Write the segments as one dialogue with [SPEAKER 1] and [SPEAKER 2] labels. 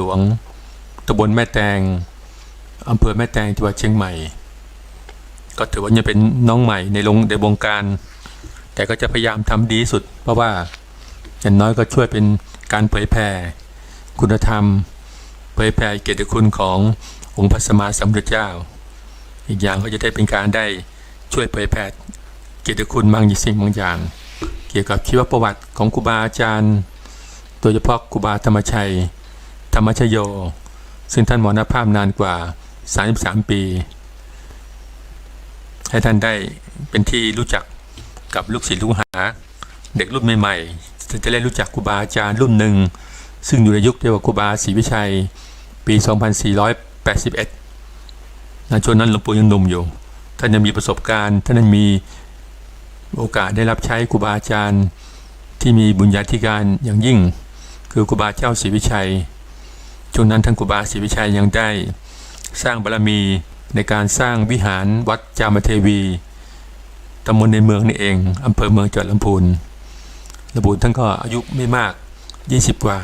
[SPEAKER 1] ลวงตำบลแม่แตงอำเภอแม่แตงจังหวัดเชียงใหม่ก็ถือว่ายังเป็นน้องใหม่ในวงการแต่ก็จะพยายามทำดีสุดเพราะว่าอย่างน้อยก็ช่วยเป็นการเผยแผ่คุณธรรมเผยแผ่เกียรติคุณขององค์พระสัมมาสัมพุทธเจ้าอีกอย่างก็จะได้เป็นการได้ช่วยเผยแผ่เกียรติคุณบางสิ่งบางอย่างเกี่ยวกับชีวประวัติของครูบาอาจารย์โดยเฉพาะครูบาธรรมชัยธรรมชโยซึ่งท่านมรณภาพนานกว่า33ปีให้ท่านได้เป็นที่รู้จักกับลูกศิษย์ลูกหาเด็กรุ่นใหม่ๆจะได้รู้จักครูบาอาจารย์รุ่นหนึ่งซึ่งอยู่ในยุคเดียวกับครูบาศรีวิชัยปี 2481 ช่วงนั้นหลวงปู่ยังหนุ่มอยู่ท่านยังมีประสบการณ์ท่านยังมีโอกาสได้รับใช้ครูบาอาจารย์ที่มีบุญญาธิการอย่างยิ่งคือครูบาเจ้าศรีวิชัยช่วงนั้นท่านครูบาศรีวิชัยยังได้สร้างบารมีในการสร้างวิหารวัดจามเทวีตำบลในเมืองนี่เองอำเภอเมืองจังหวัดลำพูนท่านก็อายุไม่มาก20กว่า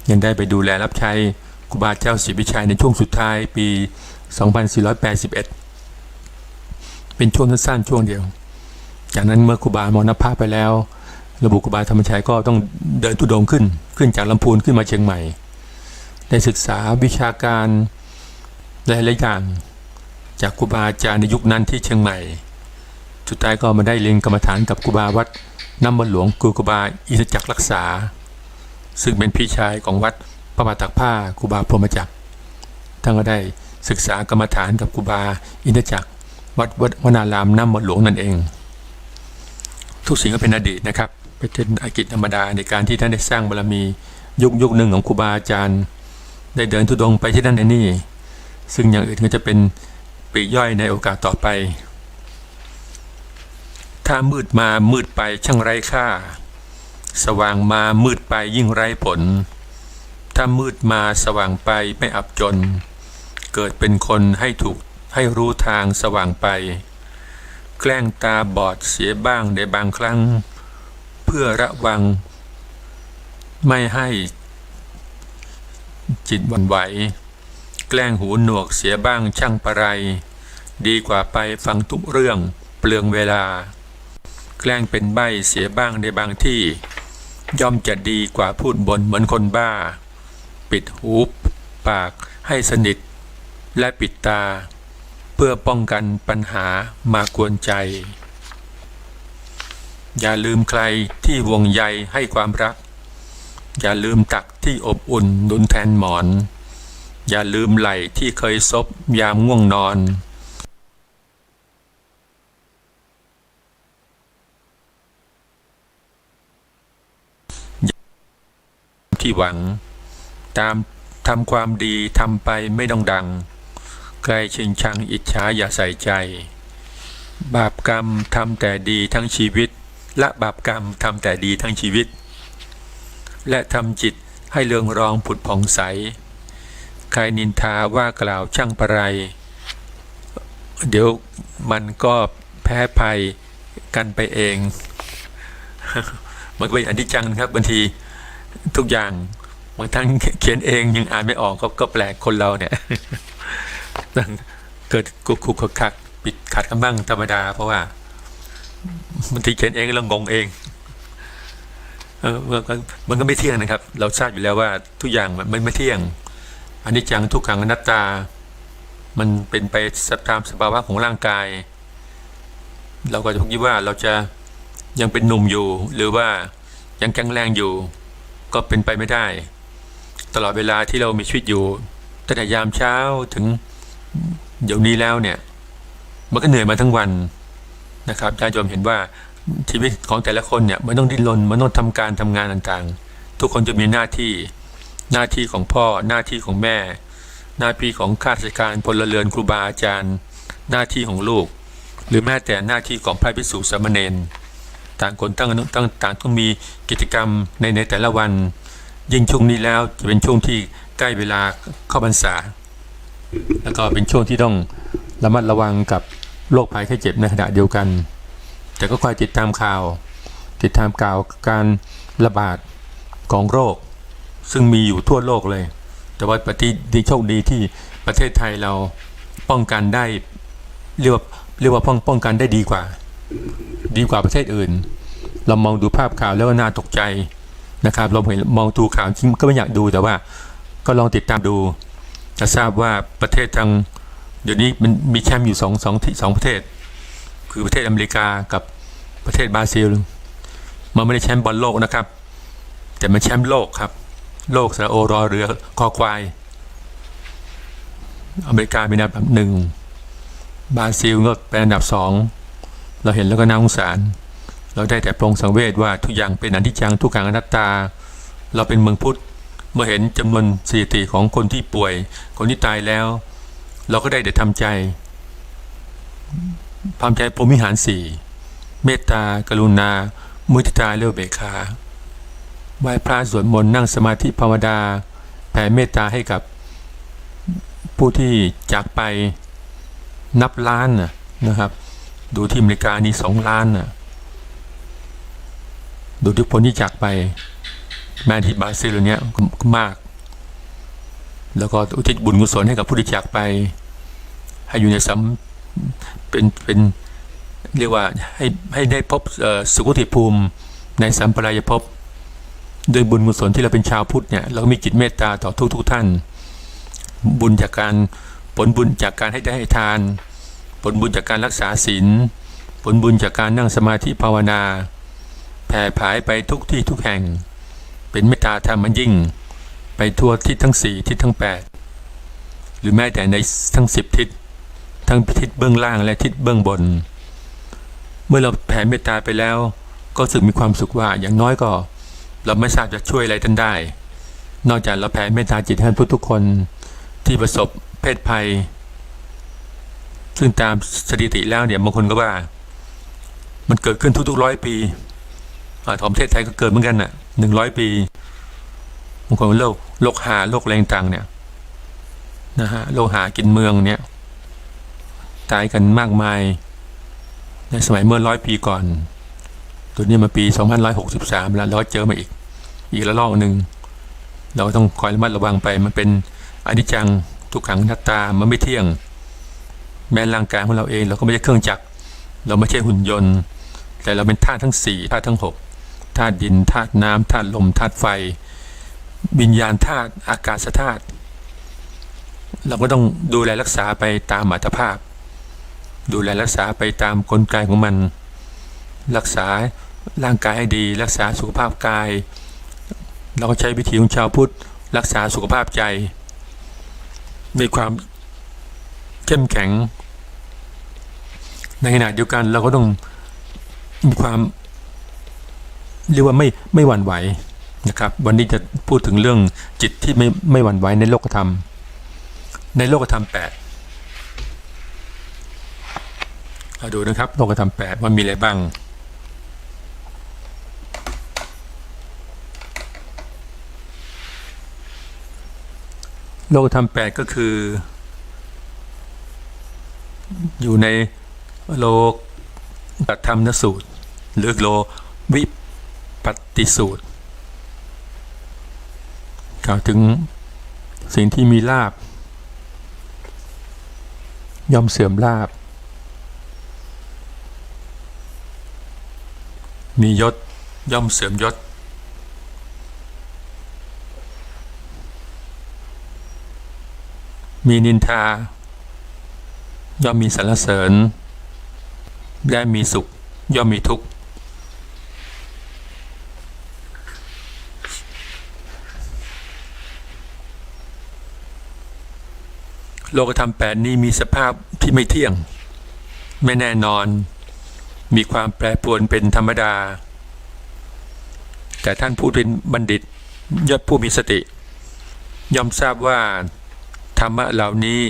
[SPEAKER 1] ยังได้ไปดูแลรับใช้ครูบาเจ้าศรีวิชัยในช่วงสุดท้ายปี 2481 เป็นช่วงสั้นๆช่วงเดียวจากนั้นเมื่อครูบามรณภาพไปแล้วระบุครูบาธรรมชัยก็ต้องเดินธุดงค์ขึ้นจากลำพูนขึ้นมาเชียงใหม่ได้ศึกษาวิชาการหลายๆอย่างจากครูบาอาจารย์ในยุคนั้นที่เชียงใหม่สุดท้ายก็มาได้เรียนกรรมฐานกับครูบาวัดน้ำมันหลวงครูบาอินทจักรรักษาซึ่งเป็นพี่ชายของวัดพระบาทตักผ้าครูบาพรหมจักรท่านก็ได้ศึกษากรรมฐานกับครูบาอินทจักรวัดวนารามน้ำมันหลวงนั่นเองทุกสิ่งก็เป็นอดีตนะครับเป็นอากิจธรรมดาในการที่ท่านได้สร้างบารมียุคหนึ่งของครูบาอาจารย์ได้เดินธุดงค์ไปที่นั่นในนี่ซึ่งอย่างอื่นก็จะเป็นปลีกย่อยในโอกาสต่อไปถ้ามืดมามืดไปช่างไร้ค่าสว่างมามืดไปยิ่งไร้ผลถ้ามืดมาสว่างไปไม่อับจนเกิดเป็นคนให้รู้ทางสว่างไปแกล้งตาบอดเสียบ้างในบางครั้งเพื่อระวังไม่ให้จิตหวั่นไหวแกล้งหูหนวกเสียบ้างช่างปะไรดีกว่าไปฟังทุกเรื่องเปลืองเวลาแกล้งเป็นใบ้เสียบ้างในบางที่ย่อมจะดีกว่าพูดบ่นเหมือนคนบ้าปิดหูปากให้สนิทและปิดตาเพื่อป้องกันปัญหามากวนใจอย่าลืมใครที่ห่วงใยให้ความรักอย่าลืมตักที่อบอุ่นนุนแทนหมอนอย่าลืมไหล่ที่เคยซบยามง่วงนอนที่หวังตามทำความดีทำไปไม่ต้องดังใครชิงชังอิจฉาอย่าใส่ใจบาปกรรมทำแต่ดีทั้งชีวิตละบาปกรรมทำแต่ดีทั้งชีวิตและทำจิตให้เรืองรองผุดผ่องใสใครนินทาว่ากล่าวช่างปะไรเดี๋ยวมันก็แพ้ภัยกันไปเองมันก็เป็นอนิจจังครับบางทีทุกอย่างบางท่านเขียนเองยังอ่านไม่ออกก็แปลกคนเราเนี่ยเกิดกุกขักปิดขัดกันบ้างธรรมดาเพราะว่าบางทีเขียนเองแล้วงงเองมันก็ไม่เที่ยงนะครับเราทราบอยู่แล้วว่าทุกอย่างมันไม่เที่ยงอนิจจังทุกขังอนัตตามันเป็นไปตามสภาวะของร่างกายเราก็จะคิดว่าเราจะยังเป็นหนุ่มอยู่หรือว่ายังแข็งแรงอยู่ก็เป็นไปไม่ได้ตลอดเวลาที่เรามีชีวิตอยู่ตั้งแต่ยามเช้าถึงเดี๋ยวนี้แล้วเนี่ยมันก็เหนื่อยมาทั้งวันนะครับญาติโยมเห็นว่าชีวิตของแต่ละคนเนี่ยมันต้องดิ้นรนมันต้องทำงานต่างๆทุกคนจะมีหน้าที่ของพ่อหน้าที่ของแม่หน้าที่ของข้าราชการพลเรือนครูบาอาจารย์หน้าที่ของลูกหรือแม้แต่หน้าที่ของพระภิกษุสามเณรต่างคนต่างต้องมีกิจกรรมในแต่ละวันยิ่งช่วงนี้แล้วจะเป็นช่วงที่ใกล้เวลาเข้าพรรษาแล้วก็เป็นช่วงที่ต้องระมัดระวังกับโรคภัยไข้เจ็บในขณะเดียวกันแต่ก็คอยติดตามข่าวการระบาดของโรคซึ่งมีอยู่ทั่วโลกเลย แต่ว่าประเทศดีโชคดีที่ประเทศไทยเราป้องกันได้เรียกว่าป้องกันได้ดีกว่าประเทศอื่นเรามองดูภาพข่าวแล้วก็น่าตกใจนะครับเราเห็นมองดูข่าวจริงก็ไม่อยากดูแต่ว่าก็ลองติดตามดูจะทราบว่าประเทศทางเดี๋ยวนี้มันมีแชมป์อยู่สองประเทศคือประเทศอเมริกากับประเทศบราซิลมันไม่ได้แชมป์บอลโลกนะครับแต่มันแชมป์โลกครับโลกสระโอรอเรือคอควายอเมริกาเป็นอันดับ1บราซิลก็เป็นอันดับ2เราเห็นแล้วก็น่าสงสารเราได้แต่ปรงสังเวชว่าทุกอย่างเป็นอนิจจังทุกขังอนัตตาเราเป็นเมืองพุทธเมื่อเห็นจำนวนสถิติของคนที่ป่วยคนที่ตายแล้วเราก็ได้แต่ทำใจพรหมวิหาร4เมตตากรุณามุทิตาและอุเบกขาไหว้พระสวดมนต์นั่งสมาธิภาวนาแผ่เมตตาให้กับผู้ที่จากไปนับล้านนะครับดูที่อเมริกานี่2 ล้านดูทุกคนที่จากไปแม้ที่บราซิลเนี่ยก็มากแล้วก็อุทิศบุญกุศลให้กับผู้ที่จากไปให้อยู่ในเป็นเรียกว่าให้ได้พบสุคติภูมิในสัมปรายภพโดยบุญกุศลที่เราเป็นชาวพุทธเนี่ยเรามีจิตเมตตาต่อทุกท่านบุญจากการผลบุญจากการให้ได้ให้ทานผลบุญจากการรักษาศีลผลบุญจากการนั่งสมาธิภาวนาแผ่ผายไปทุกที่ทุกแห่งเป็นเมตตาธรรมยิ่งไปทั่วทิศทั้ง4ทิศทั้ง8หรือแม้แต่ในทั้ง10ทิศทั้งทิศเบื้องล่างและทิศเบื้องบนเมื่อเราแผ่เมตตาไปแล้วก็รู้สึกมีความสุขว่าอย่างน้อยก็เราไม่ทราบจะช่วยอะไรท่านได้นอกจากเราแผ่เมตตาจิตให้ทุกคนที่ประสบเพศภัยซึ่งตามสถิติแล้วเนี่ยบางคนก็ว่ามันเกิดขึ้นทุก100 ปีของประเทศไทยก็เกิดเหมือนกัน100 ปีบางคนโรคหาโรคแรงต่างเนี่ยนะฮะโรคหากินเมืองเนี่ยตายกันมากมายในสมัยเมื่อ100 ปีก่อนตัวนี้มาปี2563แล้วเจอมาอีกระลอกหนึ่งเราต้องคอยระมัดระวังไปมันเป็นอนิจจังทุกขังอนัตตามันไม่เที่ยงแม้ร่างกายของเราเองเราก็ไม่ใช่เครื่องจักรเราไม่ใช่หุ่นยนต์แต่เราเป็นธาตุทั้ง4ธาตุทั้ง6ธาตุดินธาตุน้ำธาตุลมธาตุไฟวิญญาณธาตุอากาศธาตุเราก็ต้องดูแลรักษาไปตามอัตภาพดูแลรักษาไปตามกลไกของมันรักษาร่างกายให้ดีรักษาสุขภาพกายเราก็ใช้วิธีของชาวพุทธรักษาสุขภาพใจมีความเข้มแข็งในขณะเดียวกันเราก็ต้องมีความเรียกว่าไม่หวั่นไหวนะครับวันนี้จะพูดถึงเรื่องจิตที่ไม่หวั่นไหวในโลกธรรม8เราดูนะครับโลกธรรม8ว่ามีอะไรบ้างโลกธรรม8ก็คืออยู่ในโลกธรรมสูตรหรือโลวิปัตติสูตรกล่าวถึงสิ่งที่มีลาภย่อมเสื่อมลาภมียศย่อมเสื่อมยศมีนินทาย่อมมีสรรเสริญและมีสุขย่อมมีทุกข์โลกธรรม8นี้มีสภาพที่ไม่เที่ยงไม่แน่นอนมีความแปรปรวนเป็นธรรมดาแต่ท่านผู้เป็นบัณฑิตยอดผู้มีสติย่อมทราบว่าธรรมะเหล่านี้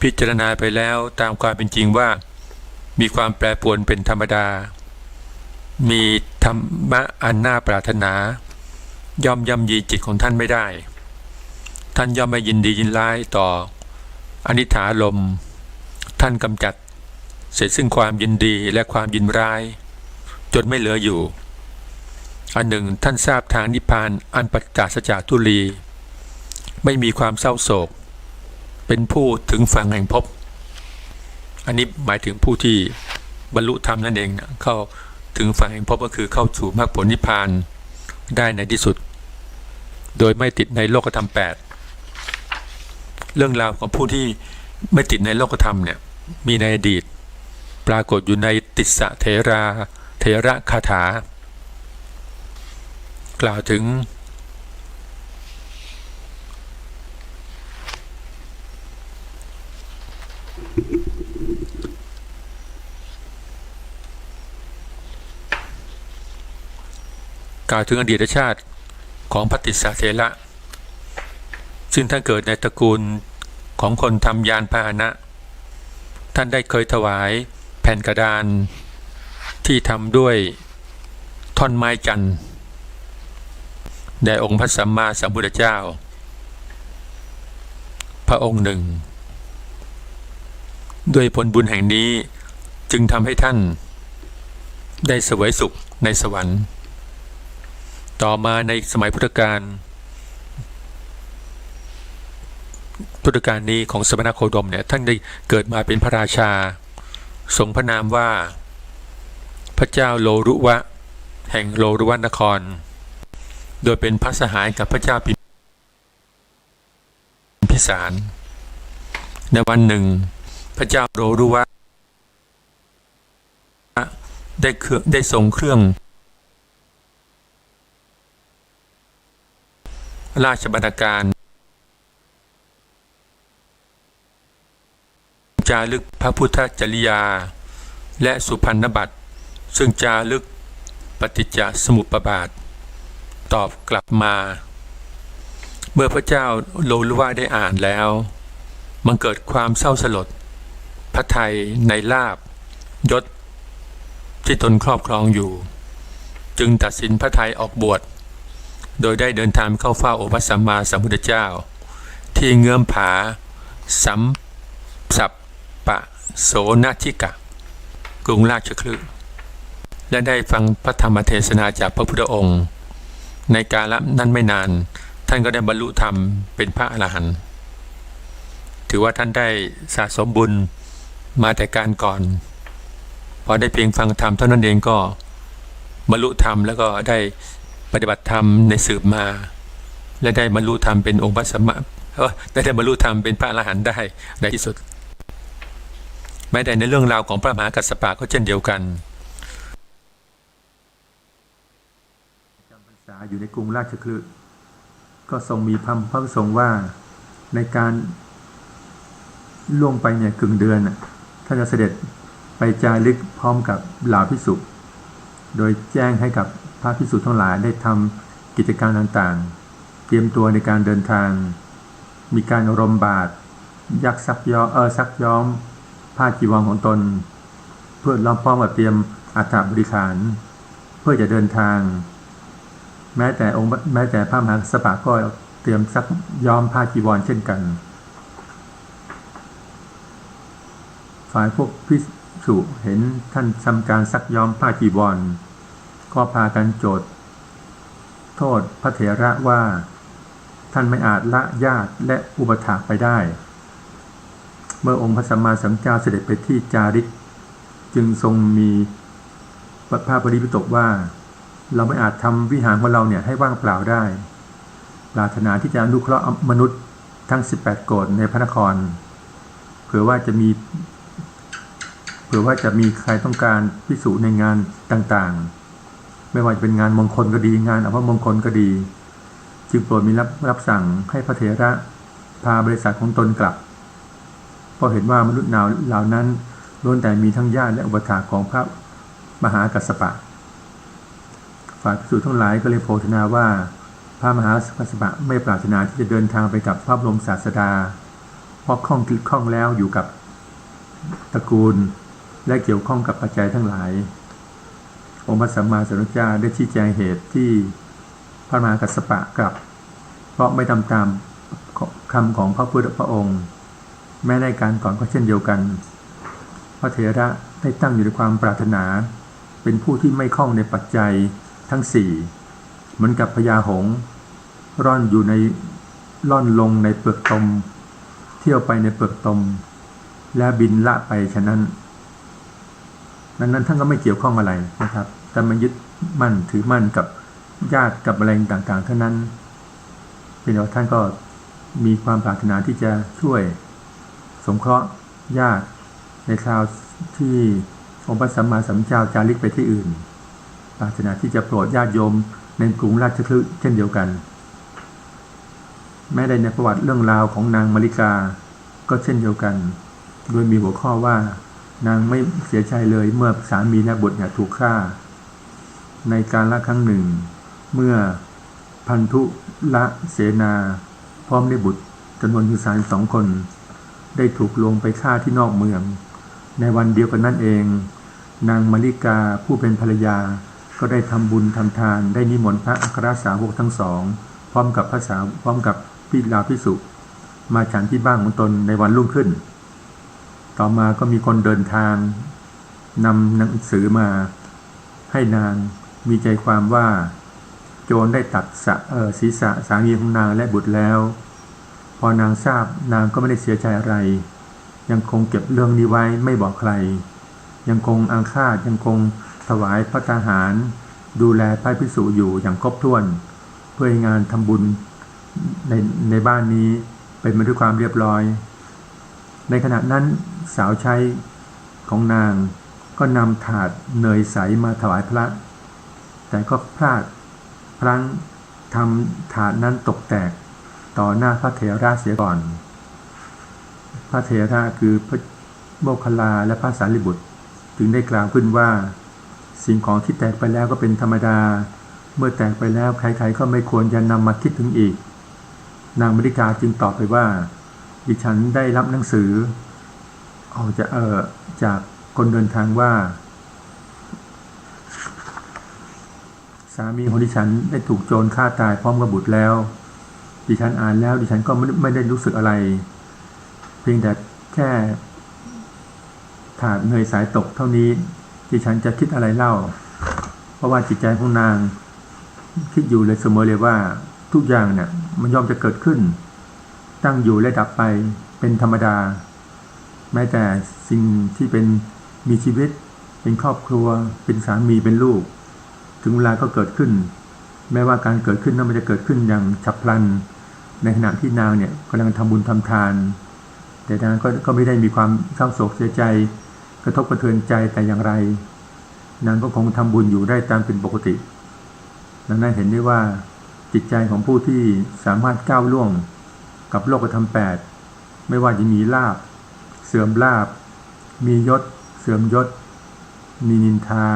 [SPEAKER 1] พิจารณาไปแล้วตามความเป็นจริงว่ามีความแปรปรวนเป็นธรรมดามีธรรมะอันน่าปรารถนาย่อมย่ำยีจิตของท่านไม่ได้ท่านย่อมไม่ยินดียินร้ายต่ออนิจฐารมณ์ท่านกำจัดเสร็จซึ่งความยินดีและความยินร้ายจนไม่เหลืออยู่อันหนึ่งท่านทราบทางนิพพานอันปราศจากทุลี ไม่มีความเศร้าโศกเป็นผู้ถึงฝั่งแห่งภพอันนี้หมายถึงผู้ที่บรรลุธรรมนั่นเองนะเข้าถึงฝั่งแห่งภพก็คือเข้าสู่มรรคผลนิพพานได้ในที่สุดโดยไม่ติดในโลกธรรม8เรื่องราวของผู้ที่ไม่ติดในโลกธรรมเนี่ยมีในอดีตปรากฏอยู่ในติสสะเถระคาถากล่าวถึงอดีตชาติของพระติสสะเถระซึ่งท่านเกิดในตระกูลของคนทำยานพาหนะท่านได้เคยถวายแผ่นกระดานที่ทำด้วยท่อนไม้จันทร์แด่องค์พระสัมมาสัมพุทธเจ้าพระองค์หนึ่งด้วยผลบุญแห่งนี้จึงทำให้ท่านได้เสวยสุขในสวรรค์ต่อมาในสมัยพุทธกาลนี้ของสมณโคดมเนี่ยท่านได้เกิดมาเป็นพระราชาทรงพระนามว่าพระเจ้าโลรุวะแห่งโลรุวนครโดยเป็นพระสหายกับพระเจ้าพิมพิสารในวันหนึ่งพระเจ้าโลรุวะได้ส่งเครื่องราชบรรณาการจารึกพระพุทธจริยาและสุพรรณบัตรซึ่งจารึกปฏิจจสมุปบาทตอบกลับมาเมื่อพระเจ้าโลรุวะได้อ่านแล้วมันเกิดความเศร้าสลดพระทัยในลาภยศที่ตนครอบครองอยู่จึงตัดสินพระทัยออกบวชโดยได้เดินทางเข้าเฝ้าองค์พระสัมมาสัมพุทธเจ้าที่เงื้อมผาสัมสัปปะโสนทิกะกรุงราชคฤห์และได้ฟังพระธรรมเทศนาจากพระพุทธองค์ในกาลนั้นไม่นานท่านก็ได้บรรลุธรรมเป็นพระอรหันต์ถือว่าท่านได้สะสมบุญมาแต่การก่อนพอได้เพียงฟังธรรมเท่านั้นเองก็บรรลุธรรมแล้วก็ได้ปฏิบัติธรรมในสืบมาและได้บรรลุธรรมเป็นองค์พระสัมมาได้บรรลุธรรมเป็นพระอรหันต์ได้ในที่สุดแม้แต่ในเรื่องราวของพระมหากัสสปะก็เช่นเดียวกันจำพรรษาอยู่ในกรุงราชคฤห์ก็ทรงมีพระประสงค์ว่าในการล่วงไปเนี่ยกึ่งเดือนท่านจะเสด็จไปจาริกพร้อมกับเหล่าภิกษุโดยแจ้งให้กับพระภิกษุทั้งหลายได้ทำกิจการต่างๆเตรียมตัวในการเดินทางมีการอารมณ์บาตรยักซักย้อมผ้าจีวรของตนเพื่อล้อมป้อมกับเตรียมอัฐบริขารเพื่อจะเดินทางแม้แต่พระมหากัสสปะก็เตรียมซักย้อมผ้าจีวรเช่นกันฝ่ายพวกภิกษุเห็นท่านทำการซักย้อมผ้าจีวรก็พากันโจทย์โทษพระเถระว่าท่านไม่อาจละญาติและอุปถากไปได้เมื่อองค์พระสัมมาสัมพุทธเจ้าเสด็จไปที่จาริกจึงทรงมีพระปริวิตกว่าเราไม่อาจทำวิหารของเราเนี่ยให้ว่างเปล่าได้ปรารถนาที่จะอนุเคราะห์มนุษย์ทั้ง18โกฏในพระนครเผื่อว่าจะมีใครต้องการภิกษุในงานต่างๆไม่ว่าจะเป็นงานมงคลก็ดีงานอัปมงคลก็ดีจึงโปรดมีรับสั่งให้พระเถระพาบริษัทของตนกลับเพราะเห็นว่ามนุษย์เหล่านั้นล้วนแต่มีทั้งญาติและอุปถากของพระมหากัสสปะฝ่ายภิกษุทั้งหลายก็เลยโพธนาว่าพระมหากัสสปะไม่ปรารถนาที่จะเดินทางไปกับพระบรมศาสดาเพราะคล่องแล้วอยู่กับตระกูลและเกี่ยวข้องกับปัจจัยทั้งหลายองค์พระสัมมาสัมพุทธเจ้าได้ชี้แจงเหตุที่พระมหากัสสปะกลับเพราะไม่ทำตามคำของพระพุทธพระองค์แม้ในการก่อนก็เช่นเดียวกันพระเถระได้ตั้งอยู่ในความปรารถนาเป็นผู้ที่ไม่คล่องในปัจจัยทั้ง4เหมือนกับพญาหงส์ร่อนอยู่ใน ล่อนลงในเปลือกตมเที่ยวไปในเปลือกตมและบินละไปฉะนั้นท่านก็ไม่เกี่ยวข้องอะไรนะครับแต่มันยึดมั่นถือมั่นกับญาติกับอะไรต่างๆเท่านั้นเป็นว่าท่านก็มีความปรารถนาที่จะช่วยสงเคราะห์ญาติในคราวที่องค์พระสัมมาสัมพุทธเจ้าจาริกไปที่อื่นปรารถนาที่จะโปรดญาติโยมในกรุงราชคฤห์เช่นเดียวกันแม้ในประวัติเรื่องราวของนางมาริกาก็เช่นเดียวกันโดยมีหัวข้อว่านางไม่เสียใจเลยเมื่อสามีและบุตรถูกฆ่าในการละครั้งหนึ่งเมื่อพันธุละเสนาพร้อมด้วยบุตรจำนวนถึง2 คนได้ถูกลงไปฆ่าที่นอกเมืองในวันเดียวกันนั่นเองนางมาริกาผู้เป็นภรรยาก็ได้ทำบุญทำทานได้นิมนต์พระอัครสาวกทั้งสองพร้อมกับพิลาภิกษุมาฉันที่บ้านของตนในวันรุ่งขึ้นต่อมาก็มีคนเดินทางนำหนังสือมาให้นางมีใจความว่าโจรได้ตัดศีรษะสามีของนางและบุตรแล้วพอนางทราบนางก็ไม่ได้เสียใจอะไรยังคงเก็บเรื่องนี้ไว้ไม่บอกใครยังคงอาฆาตยังคงถวายพระทหารดูแลพระภิกษุอยู่อย่างครบถ้วนเพื่อให้งานทำบุญในบ้านนี้เป็นไปด้วยความเรียบร้อยในขณะนั้นสาวใช้ของนางก็นำถาดเนยใสมาถวายพระแต่ก็พลาดพลั้งทำถาดนั้นตกแตกต่อหน้าพระเถระเสียก่อนพระเถระคือพระโมคคัลลาและพระสารีบุตรจึงได้กล่าวขึ้นว่าสิ่งของที่แตกไปแล้วก็เป็นธรรมดาเมื่อแตกไปแล้วใครๆก็ไม่ควรจะนำมาคิดถึงอีกนางมาริกาจึงตอบไปว่าดิฉันได้รับหนังสือออกจากคนเดินทางว่าสามีของดิฉันได้ถูกโจรฆ่าตายพร้อมกับบุตรแล้วดิฉันอ่านแล้วดิฉันก็ไม่ได้รู้สึกอะไรเพียงแต่แค่ถาดเนยสายตกเท่านี้ดิฉันจะคิดอะไรเล่าเพราะว่าจิตใจของนางคิดอยู่เลยเสมอเลยว่าทุกอย่างเนี่ยมันย่อมจะเกิดขึ้นตั้งอยู่และดับไปเป็นธรรมดาแม้แต่สิ่งที่เป็นมีชีวิตเป็นครอบครัวเป็นสามีเป็นลูกถึงเวลาก็เกิดขึ้นแม้ว่าการเกิดขึ้นนั้นมันจะเกิดขึ้นอย่างฉับพลันในขณะที่นางเนี่ยกำลังทำบุญทำทานแต่นางก็ไม่ได้มีความเศร้าโศกเสียใจกระทบกระเทือนใจแต่อย่างไรนางก็คงทำบุญอยู่ได้ตามเป็นปกติดังนั้นเห็นได้ว่าจิตใจของผู้ที่สามารถก้าวล่วงกับโลกธรรม8ไม่ว่าจะมีลาภเสื่อมลาภมียศเสื่อมยศมีนินทา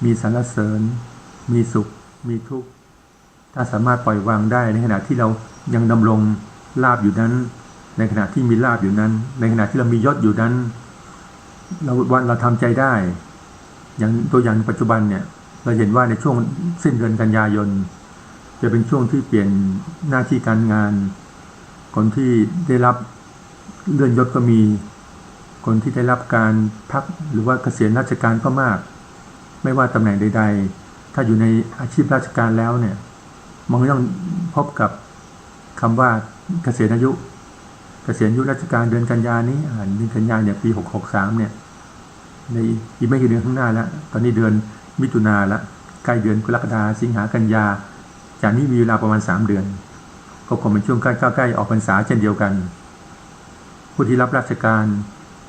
[SPEAKER 1] มีสรรเสริญมีสุขมีทุกข์ถ้าสามารถปล่อยวางได้ในขณะที่เรายังดำรงลาภอยู่นั้นในขณะที่มีลาภอยู่นั้นในขณะที่เรามียศอยู่นั้นเราทำใจได้อย่างตัวอย่างปัจจุบันเนี่ยเราเห็นว่าในช่วงสิ้นเดือนกันยายนจะเป็นช่วงที่เปลี่ยนหน้าที่การงานคนที่ได้รับเลื่อนยศก็มีคนที่ได้รับการพักหรือว่าเกษียณราชการก็มากไม่ว่าตำแหน่งใดๆถ้าอยู่ในอาชีพราชการแล้วเนี่ยมันก็ต้องพบกับคำว่าเกษียณอายุราชการเดือนกันยานี้เดือนกันยาเนี่ยปี663เนี่ยในอีกไม่กี่เดือนข้างหน้าแล้วตอนนี้เดือนมิถุนาละใกล้เดือนกรกฎาคมสิงหากันยาจากนี้มีเวลาประมาณ3 เดือนก็คงเป็นช่วงใกล้ออกพรรษาเช่นเดียวกันผู้ที่รับราชการ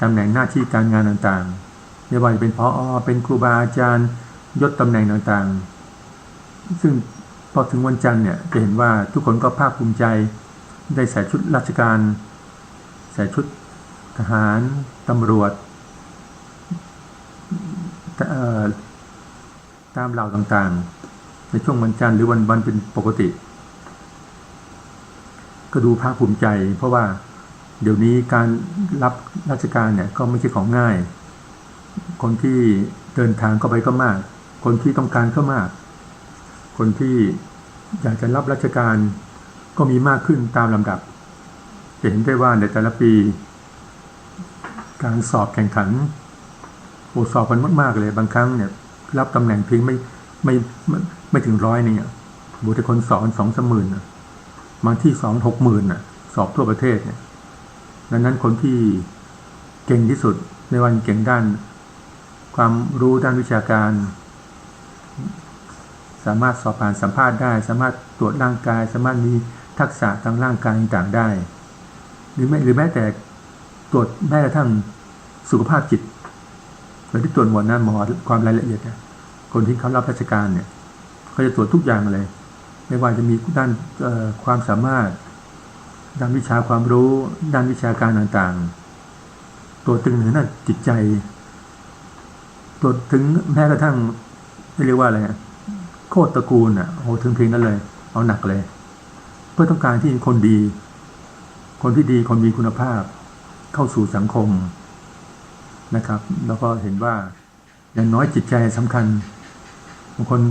[SPEAKER 1] ตำแหน่งหน้าที่การงานต่างๆไม่ว่าจะเป็นผอ.เป็นครูบาอาจารย์ยศตำแหน่งต่างๆซึ่งพอถึงวันจันทร์เนี่ยจะเห็นว่าทุกคนก็ภาคภูมิใจได้ใส่ชุดราชการใส่ชุดทหารตำรวจตามเหล่าต่างๆในช่วงวันจันทร์หรือวันเป็นปกติก็ดูภาคภูมิใจเพราะว่าเดี๋ยวนี้การรับราชการเนี่ยก็ไม่ใช่ของง่ายคนที่เดินทางเข้าไปก็มากคนที่ต้องการก็มากคนที่อยากจะรับราชการก็มีมากขึ้นตามลำดับจะเห็นได้ว่าในแต่ละปีการสอบแข่งขันสอบกันมากๆเลยบางครั้งเนี่ยรับตำแหน่งเพียงไม่ถึง100เนี่ยบุตรคนสอน2-3 หมื่น บางที่60,000น่ะสอบทั่วประเทศเนี่ยดังนั้นคนที่เก่งที่สุดในวันเก่งด้านความรู้ด้านวิชาการสามารถสอบผ่านสัมภาษณ์ได้สามารถตรวจร่างกายสามารถมีทักษะทางร่างกายต่างๆได้หรือแม้แต่ตรวจแม้กระทั่งสุขภาพจิตเหมือนที่ตรวจหมดนะหมอความรายละเอียดนะคนที่เขารับราชการเนี่ยเขาจะตรวจทุกอย่างเลยไม่ว่าจะมีด้านความสามารถด้านวิชาความรู้ด้านวิชาการต่างๆตรวจถึงด้านจิตใจตรวจถึงแม้กระทั่งเรียกว่าอะไรโคตรตระกูลอ่ะโอ้ถึงเพียงนั้นเลยเอาหนักเลยเพื่อต้องการที่คนดีคนที่ดีคนมีคุณภาพเข้าสู่สังคมนะครับแล้วก็เห็นว่าอย่างน้อยจิตใจสำคัญบางคน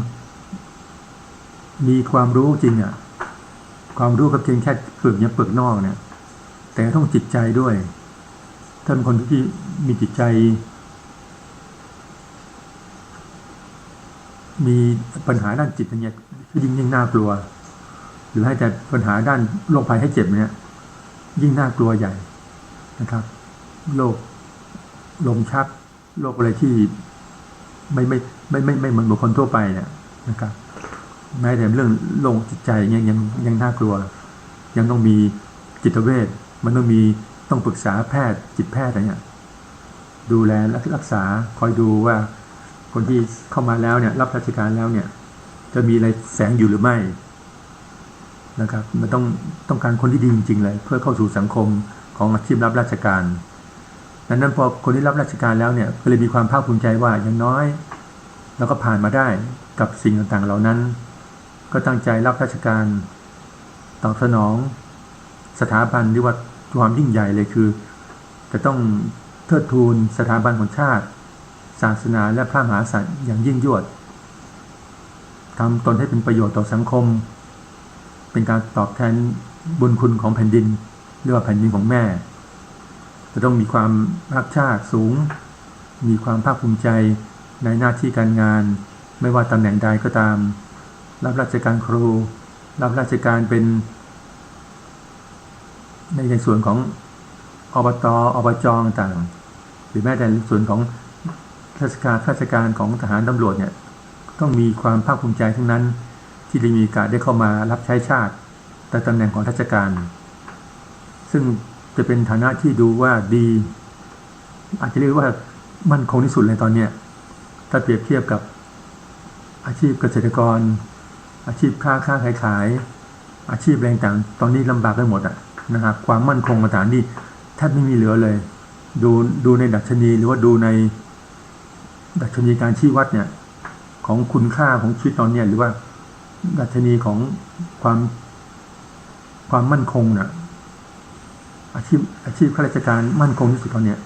[SPEAKER 1] มีความรู้จริงอ่ะความรู้กับจริงแค่เปลือกเนี่ยเปลือกนอกเนี่ยแต่ต้องจิตใจด้วยถ้าเป็นคนที่มีจิตใจมีปัญหาด้านจิตเนี่ยยิ่งน่ากลัวหรือให้แต่ปัญหาด้านโรคภัยให้เจ็บเนี่ยยิ่งน่ากลัวใหญ่นะครับโรคลมชักโรคอะไรที่ไม่เหมือนบุคคลทั่วไปเนี่ยนะครับแม้แต่เรื่องโรคจิตใจยังน่ากลัวยังต้องมีจิตเวชมันต้องปรึกษาแพทย์จิตแพทย์อะไรเนี่ยดูแลรักษาคอยดูว่าคนที่เข้ามาแล้วเนี่ยรับราชการแล้วเนี่ยจะมีอะไรแฝงอยู่หรือไม่นะครับมันต้องการคนที่ดีจริงๆเลยเพื่อเข้าสู่สังคมของอาชีพรับราชการดังนั้นพอคนที่รับราชการแล้วเนี่ยก็เลยมีความภาคภูมิใจว่าอย่างน้อยเราก็ผ่านมาได้กับสิ่งต่างๆเหล่านั้นก็ตั้งใจรับราชการตอบสนองสถาบันที่ว่าความยิ่งใหญ่เลยคือจะต้องเทิดทูนสถาบันของชาติศาสนาและพระมหากษัตริย์อย่างยิ่งยวดทำตนให้เป็นประโยชน์ต่อสังคมเป็นการตอบแทนบุญคุณของแผ่นดินเรียกว่าแผ่นดินของแม่จะต้องมีความรักชาติสูงมีความภาคภูมิใจในหน้าที่การงานไม่ว่าตำแหน่งใดก็ตามรับราชการครูรับราชการเป็นในส่วนของอบต.อบจ.ต่างหรือแม้แต่ส่วนของราชการของทหารตำรวจเนี่ยต้องมีความภาคภูมิใจทั้งนั้นที่ได้มีโอกาสได้เข้ามารับใช้ชาติแต่ตำแหน่งของราชการซึ่งจะเป็นฐานะที่ดูว่าดีอาจจะเรียกว่ามั่นคงที่สุดเลยตอนนี้ถ้าเปรียบเทียบกับอาชีพเกษตรกรอาชีพค้าขายอาชีพแรงต่างตอนนี้ลำบากไปหมดอ่ะนะครับความมั่นคงต่างๆนี่แทบไม่มีเหลือเลยดูในดัชนีหรือว่าดูในดัชนีการชี้วัดเนี่ยของคุณค่าของชีวิตตอนนี้หรือว่าดัชนีของความมั่นคงน่ะอาชีพข้าราชการมั่นคงที่สุดตอนนี้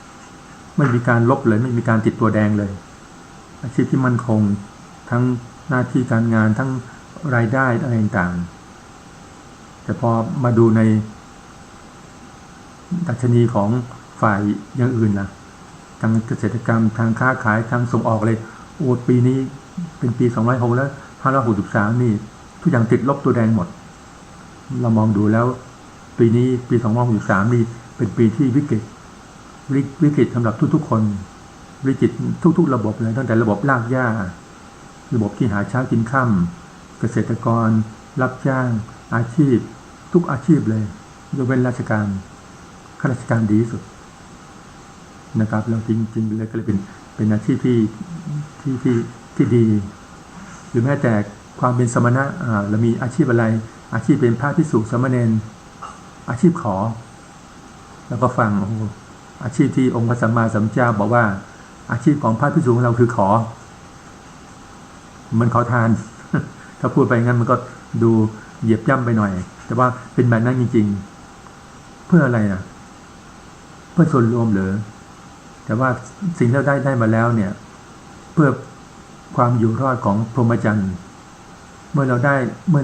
[SPEAKER 1] ไม่มีการลบเลยไม่มีการติดตัวแดงเลยอาชีพที่มั่นคงทั้งหน้าที่การงานทั้งรายได้อะไรต่างๆแต่พอมาดูในดัชนีของฝ่ายอย่างอื่นนะทางเกษตรกรรมทางค้าขายทางส่งออกเลยโอ้ปีนี้เป็นปี206แล้ว563นี่ทุกอย่างติดลบตัวแดงหมดเรามองดูแล้วปีนี้ปี2063นี่เป็นปีที่วิกฤตสำหรับทุกๆคนวิกฤตทุกๆระบบเลยตั้งแต่ระบบรากหญ้าระบบที่หาเช้ากินค่ำเกษตรกรรับจ้างอาชีพทุกอาชีพเลยยกเว้นราชการข้าราชการดีที่สุดนะครับเราจริงๆเลยก็เลยเป็นอาชีพที่ดีหรือแม้แต่ความเป็นสมณะเรามีอาชีพอะไรอาชีพเป็นพระภิกษุสามเณรอาชีพขอแล้วก็ฟังอาชีพที่องค์พระสัมมาสัมพุทธเจ้าบอกว่าอาชีพของพระภิกษุของเราคือขอมันขอทาน ถ้าพูดไปงั้นมันก็ดูเหยียบย่ำไปหน่อยแต่ว่าเป็นแบบนั้นจริงๆเพื่ออะไรนะเพื่อส่วนรวมหรือแต่ว่าสิ่งที่เราได้มาแล้วเนี่ยเพื่อความอยู่รอดของพรหมจรรย์เมื่อเ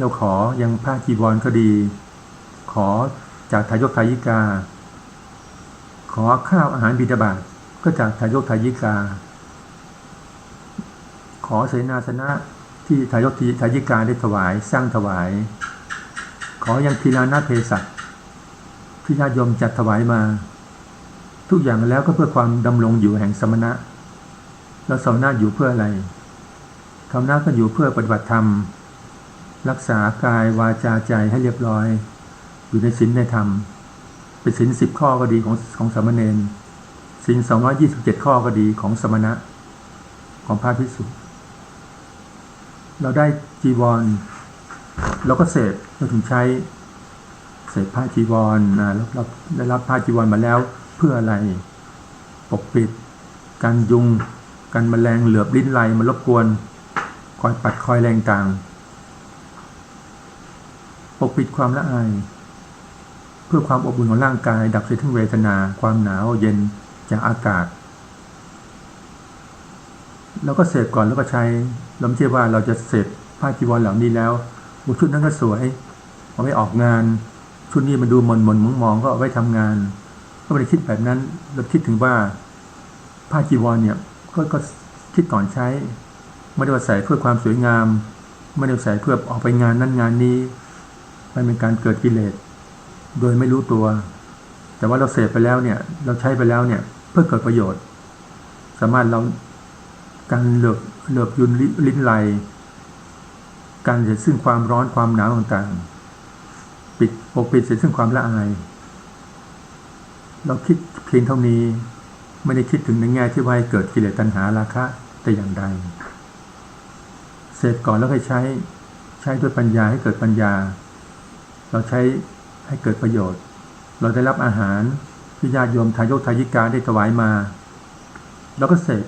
[SPEAKER 1] ราขอยังผ้าจีวรก็ดีขอจากทายกทายิกาขอข้าวอาหารบิณฑบาตก็จากทายกทายิกาขอเสนาสนะที่ทายกทายิกาได้ถวายสร้างถวาย
[SPEAKER 2] ขอยังทีลานาเภสัชที่ญาติโยมจัดถวายมาทุกอย่างแล้วก็เพื่อความดำรงอยู่แห่งสมณะแล้วสมณะอยู่เพื่ออะไรสมณะก็อยู่เพื่อปฏิบัติธรรมรักษากายวาจาใจให้เรียบร้อยอยู่ในศีลในธรรมเป็นศีล10 ข้อก็ดีของสามเณรศีล227 ข้อก็ดีของสมณะของพระภิกษุเราได้จีวรเราก็เสพเราถึงใช้เสพผ้าจีวรเราได้รับผ้าจีวรมาแล้วเพื่ออะไรปกปิดกันยุงกันแมลงเหลือบลิ้นไหลมารบกวนคอยปัดคอยแรงต่างปกปิดความละอายเพื่อความอบอุ่นของร่างกายดับเสียทั้งเวทนาความหนาวเย็นจากอากาศเราก็เสพก่อนแล้วก็ใช้เราไม่ใช่ว่าเราจะเสพผ้าจีวรเหล่านี้แล้วชุดนั้นก็สวยเอาไว้ออกงานชุดนี้มันดูมนมองก็เอาไว้ทำงานก็ไม่ได้คิดแบบนั้นเราคิดถึงว่าผ้าจีวรเนี่ยก็คิดก่อนใช้ไม่ได้ว่าใส่เพื่อความสวยงามไม่ได้ใส่เพื่อออกไปงานนั้นงานนี้มันเป็นการเกิดกิเลสโดยไม่รู้ตัวแต่ว่าเราเสพไปแล้วเนี่ยเราใช้ไปแล้วเนี่ยเพื่อเกิดประโยชน์สามารถเราการเหลือบยุนลิ้นไหลการเสียซึ่งความร้อนความหนาวต่างๆปกปิดเสียซึ่งความละอายเราคิดเพียงเท่านี้ไม่ได้คิดถึงในแง่ที่ว่าให้เกิดกิเลสตัณหาราคะแต่อย่างใดเสพก่อนแล้วค่อยใช้ด้วยปัญญาให้เกิดปัญญาเราใช้ให้เกิดประโยชน์เราได้รับอาหารที่ญาติโยมทายกทายิกาได้ถวายมาแล้วก็เสพ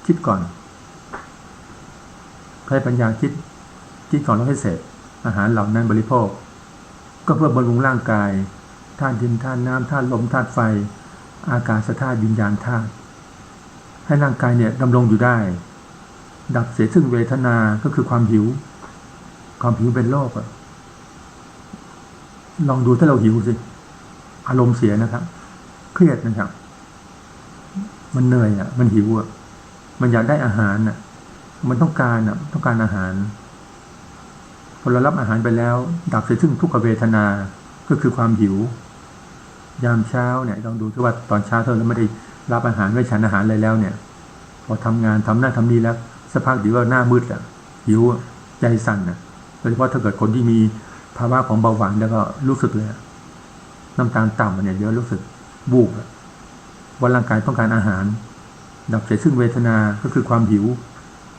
[SPEAKER 2] คิดก่อนให้ปัญญาคิดก่อนแล้วให้เสพอาหารเหล่านั้นบริโภคก็เพื่อบำรุงร่างกายธาตุดินธาตุน้ำธาตุลมธาตุไฟอากาศธาตุวิญญาณธาตุให้ร่างกายเนี่ยดำรงอยู่ได้ดับเสียซึ่งเวทนาก็คือความหิวเป็นโรคลองดูถ้าเราหิวสิอารมณ์เสียนะครับเครียดนะครับมันเหนื่อยมันหิวมันอยากได้อาหารมันต้องการอาหารพอเรารับอาหารไปแล้วดับเสียซึ่งทุกขเวทนาก็คือความหิวยามเช้าเนี่ยลองดูที่ว่าตอนเช้าเราไม่ได้รับอาหารไม่ฉันอาหารอะไรแล้วเนี่ยพอทำงานทำหน้าทำนี่แล้วสักพักเดี๋ยวหน้ามืดหิวใจสั่นโดยเฉพาะถ้าเกิดคนที่มีภาวะของเบาหวานแล้วก็รู้สึกเลยน้ำตาลต่ำเนี่ยเดี๋ยวรู้สึกบูบว่าร่างกายต้องการอาหารดับเสียซึ่งเวทนาก็คือความหิว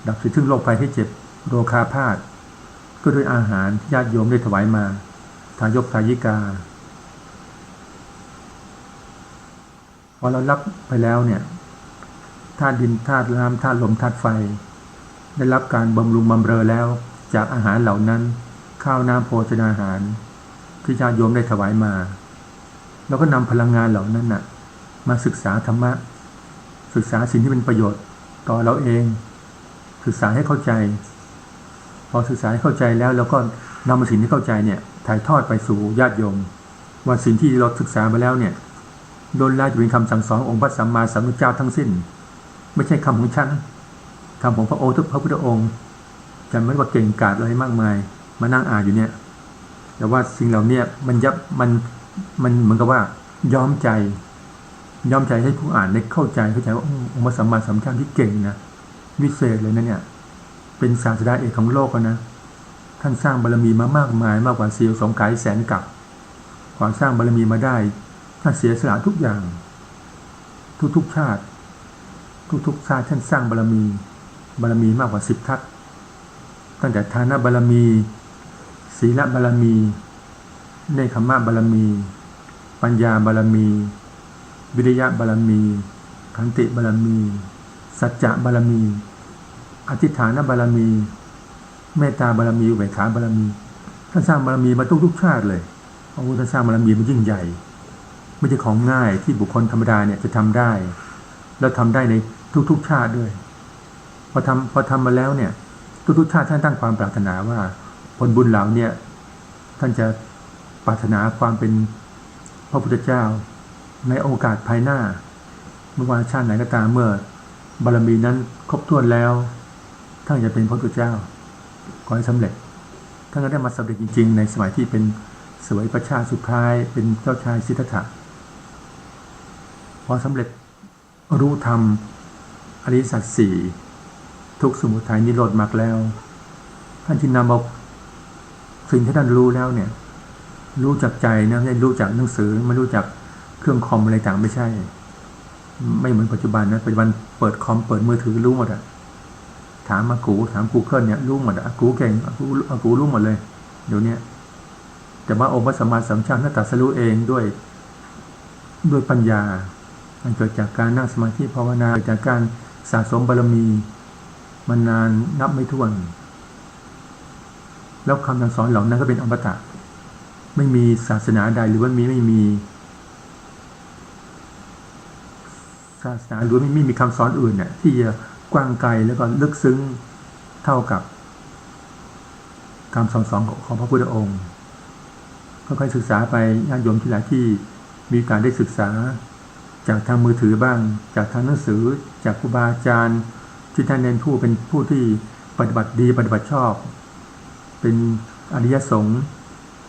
[SPEAKER 2] ดับเสียซึ่งโรคภัยให้เจ็บโรคาพาธก็ด้วยอาหารญาติโยมได้ถวายมาทายกทายิกาพอเรารับไปแล้วเนี่ยธาตุดินธาตุน้ำธาตุลมธาตุไฟได้รับการบำรุงบำเรอแล้วจากอาหารเหล่านั้นข้าวน้ำโภชนาหารที่ญาติโยมได้ถวายมาแล้วก็นำพลังงานเหล่านั้นมาศึกษาธรรมะศึกษาสิ่งที่เป็นประโยชน์ต่อเราเองศึกษาให้เข้าใจพอศึกษาให้เข้าใจแล้วเราก็นำสิ่งที่เข้าใจเนี่ยถ่ายทอดไปสู่ญาติโยมว่าสิ่งที่เราศึกษาไปแล้วเนี่ยโดนแล้วจะเป็นคำสั่งสอนองค์พระสัมมาสัมพุทธเจ้าทั้งสิ้นไม่ใช่คำของฉันคำของพระองค์ทุกพระพุทธองค์จะไม่ว่าเก่งกาจอะไรมากมายมานั่งอ่านอยู่เนี่ยแต่ว่าสิ่งเหล่านี้มันเหมือนกับว่าย้อมใจให้ผู้อ่านได้เข้าใจว่าองค์พระสัมมาสัมพุทธเจ้าที่เก่งนะวิเศษเลยนะเนี่ยเป็นศาสดาเอกของโลกนะท่านสร้างบารมีมามากมายมากกว่าเสียวสงไขแสนกับกว่าสร้างบารมีมาได้ท่านเสียสละทุกอย่างทุกชาติท่านสร้างบารมีมากกว่า10 ทัศตั้งแต่ทานบารมีศีลบารมีเนคขมะบารมีปัญญาบารมีวิริยะบารมีขันติบารมีสัจจะบารมีอธิษฐานบารมีเมตตาบารมีอุเบกขาบารมีท่านสร้างบารมีมาทุกชาติเลยท่านสร้างบารมีมันยิ่งใหญ่ไม่ใช่ของง่ายที่บุคคลธรรมดาเนี่ยจะทำได้แล้วทำได้ในทุกชาติด้วยพอทำมาแล้วเนี่ยทุกชาติท่านตั้งความปรารถนาว่าผลบุญเหล่าเนี่ยท่านจะปรารถนาความเป็นพระพุทธเจ้าในโอกาสภายหน้าไม่ว่าชาติไหนก็ตามเมื่อบารมีนั้นครบถ้วนแล้วท่านจะเป็นพระพุทธเจ้าขอให้สำเร็จท่านก็ได้มาสำเร็จจริงๆในสมัยที่เป็น สวยพระชาติสุดท้ายเป็นเจ้าชายสิทธัตถะพอสำเร็จรู้ธรรมอริยสัจสี่ทุกข์สมุทัยนิโรธมรรคแล้วท่านจึงนำเอาสิ่งที่ท่านรู้แล้วเนี่ยรู้จากใจนะไม่ได้รู้จากหนังสือไม่รู้จากเครื่องคอมอะไรต่างไม่ใช่ไม่เหมือนปัจจุบันนะปัจจุบันเปิดคอมเปิดมือถือรู้หมดอะถามอากูถาม Google เนี่ยรู้หมดอะอากูเก่งอากูรู้หมดเลยเดี๋ยวนี้แต่ว่าองค์พระสัมมาสัมพุทธเจ้าท่านตรัสรู้เองด้วยปัญญามันเกิดจากการนั่งสมาธิภาวนาเกิดจากการสะสมบารมีมานานนับไม่ถ้วนแล้วคำสอนเหล่านั้นก็เป็นอมตะไม่มีศาสนาใดหรือว่าไม่มีศาสนาหรือไม่มีคำสอนอื่นเนี่ยที่จะกว้างไกลแล้วก็ลึกซึ้งเท่ากับคำสอนของพระพุทธองค์ก็ค่อยศึกษาไปญาติโยมที่หลายที่มีการได้ศึกษาจากทางมือถือบ้างจากทางหนังสือจากครูบาอาจารย์ที่ท่านเป็นผู้ที่ปฏิบัติดีปฏิบัติชอบเป็นอริยสงฆ์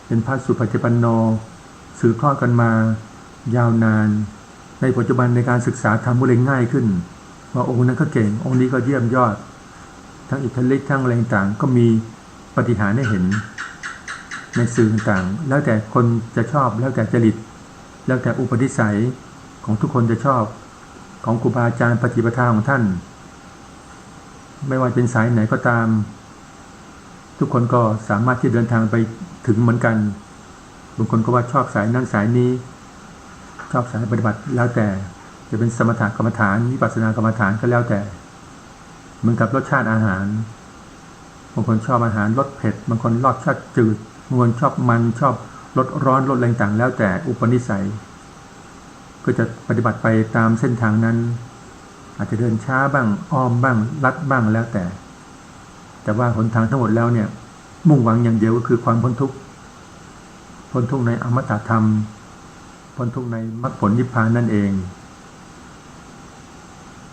[SPEAKER 2] เป็นพระสุปฏิปันโนสืบทอดกันมายาวนานในปัจจุบันในการศึกษาธรรมก็เลยง่ายขึ้นว่าองค์นั้นก็เก่งองค์นี้ก็เยี่ยมยอดทั้งอิทธิฤทธิ์ทั้งอะไรต่างก็มีปาฏิหาริย์ให้เห็นในสื่อต่างๆแล้วแต่คนจะชอบแล้วแต่จริตแล้วแต่อุปนิสัยของทุกคนจะชอบของครูบาอาจารย์ปฏิปทาของท่านไม่ว่าเป็นสายไหนก็ตามทุกคนก็สามารถที่เดินทางไปถึงเหมือนกันบางคนก็ว่าชอบสายนั้นสายนี้ชอบสายปฏิบัติแล้วแต่จะเป็นสมถะกรรมฐานวิปัสสนากรรมฐานก็แล้วแต่เหมือนกับรสชาติอาหารบางคนชอบอาหารรสเผ็ดบางคนรสชาติจืดบางคนชอบมันชอบรสร้อนรสอะไรต่างแล้วแต่อุปนิสัยก็จะปฏิบัติไปตามเส้นทางนั้นอาจจะเดินช้าบ้างอ้อมบ้างลัดบ้างแล้วแต่ว่าหนทางทั้งหมดแล้วเนี่ยมุ่งหวังอย่างเดียวก็คือความพ้นทุกข์ในอมตะธรรมพ้นทุกข์ในมรรคผลนิพพานนั่นเอง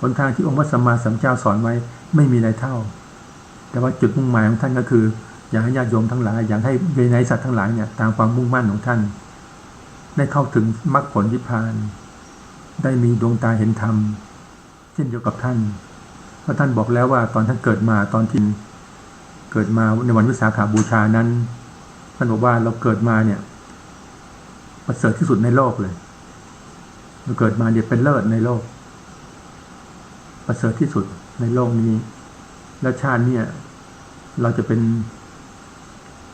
[SPEAKER 2] หนทางที่องค์พระสัมมาสัมพุทธเจ้าสอนไว้ไม่มีอะไรเท่าแต่ว่าจุดมุ่งหมายของท่านก็คืออยากให้ญาติโยมทั้งหลายอยากให้เวไนยสัตว์ทั้งหลายเนี่ยตามความมุ่งมั่นของท่านได้เข้าถึงมรรคผลนิพพานได้มีดวงตาเห็นธรรมเช่นเดียวกับท่านเพราะท่านบอกแล้วว่าตอนท่านเกิดมาตอนที่เกิดมาในวันวิสาขบูชานั้นท่านบอกว่าเราเกิดมาเนี่ยประเสริฐที่สุดในโลกเลยเราเกิดมาเนี่ยเป็นเลิศในโลกประเสริฐที่สุดในโลกนี้และชาติเนี่ยเราจะเป็น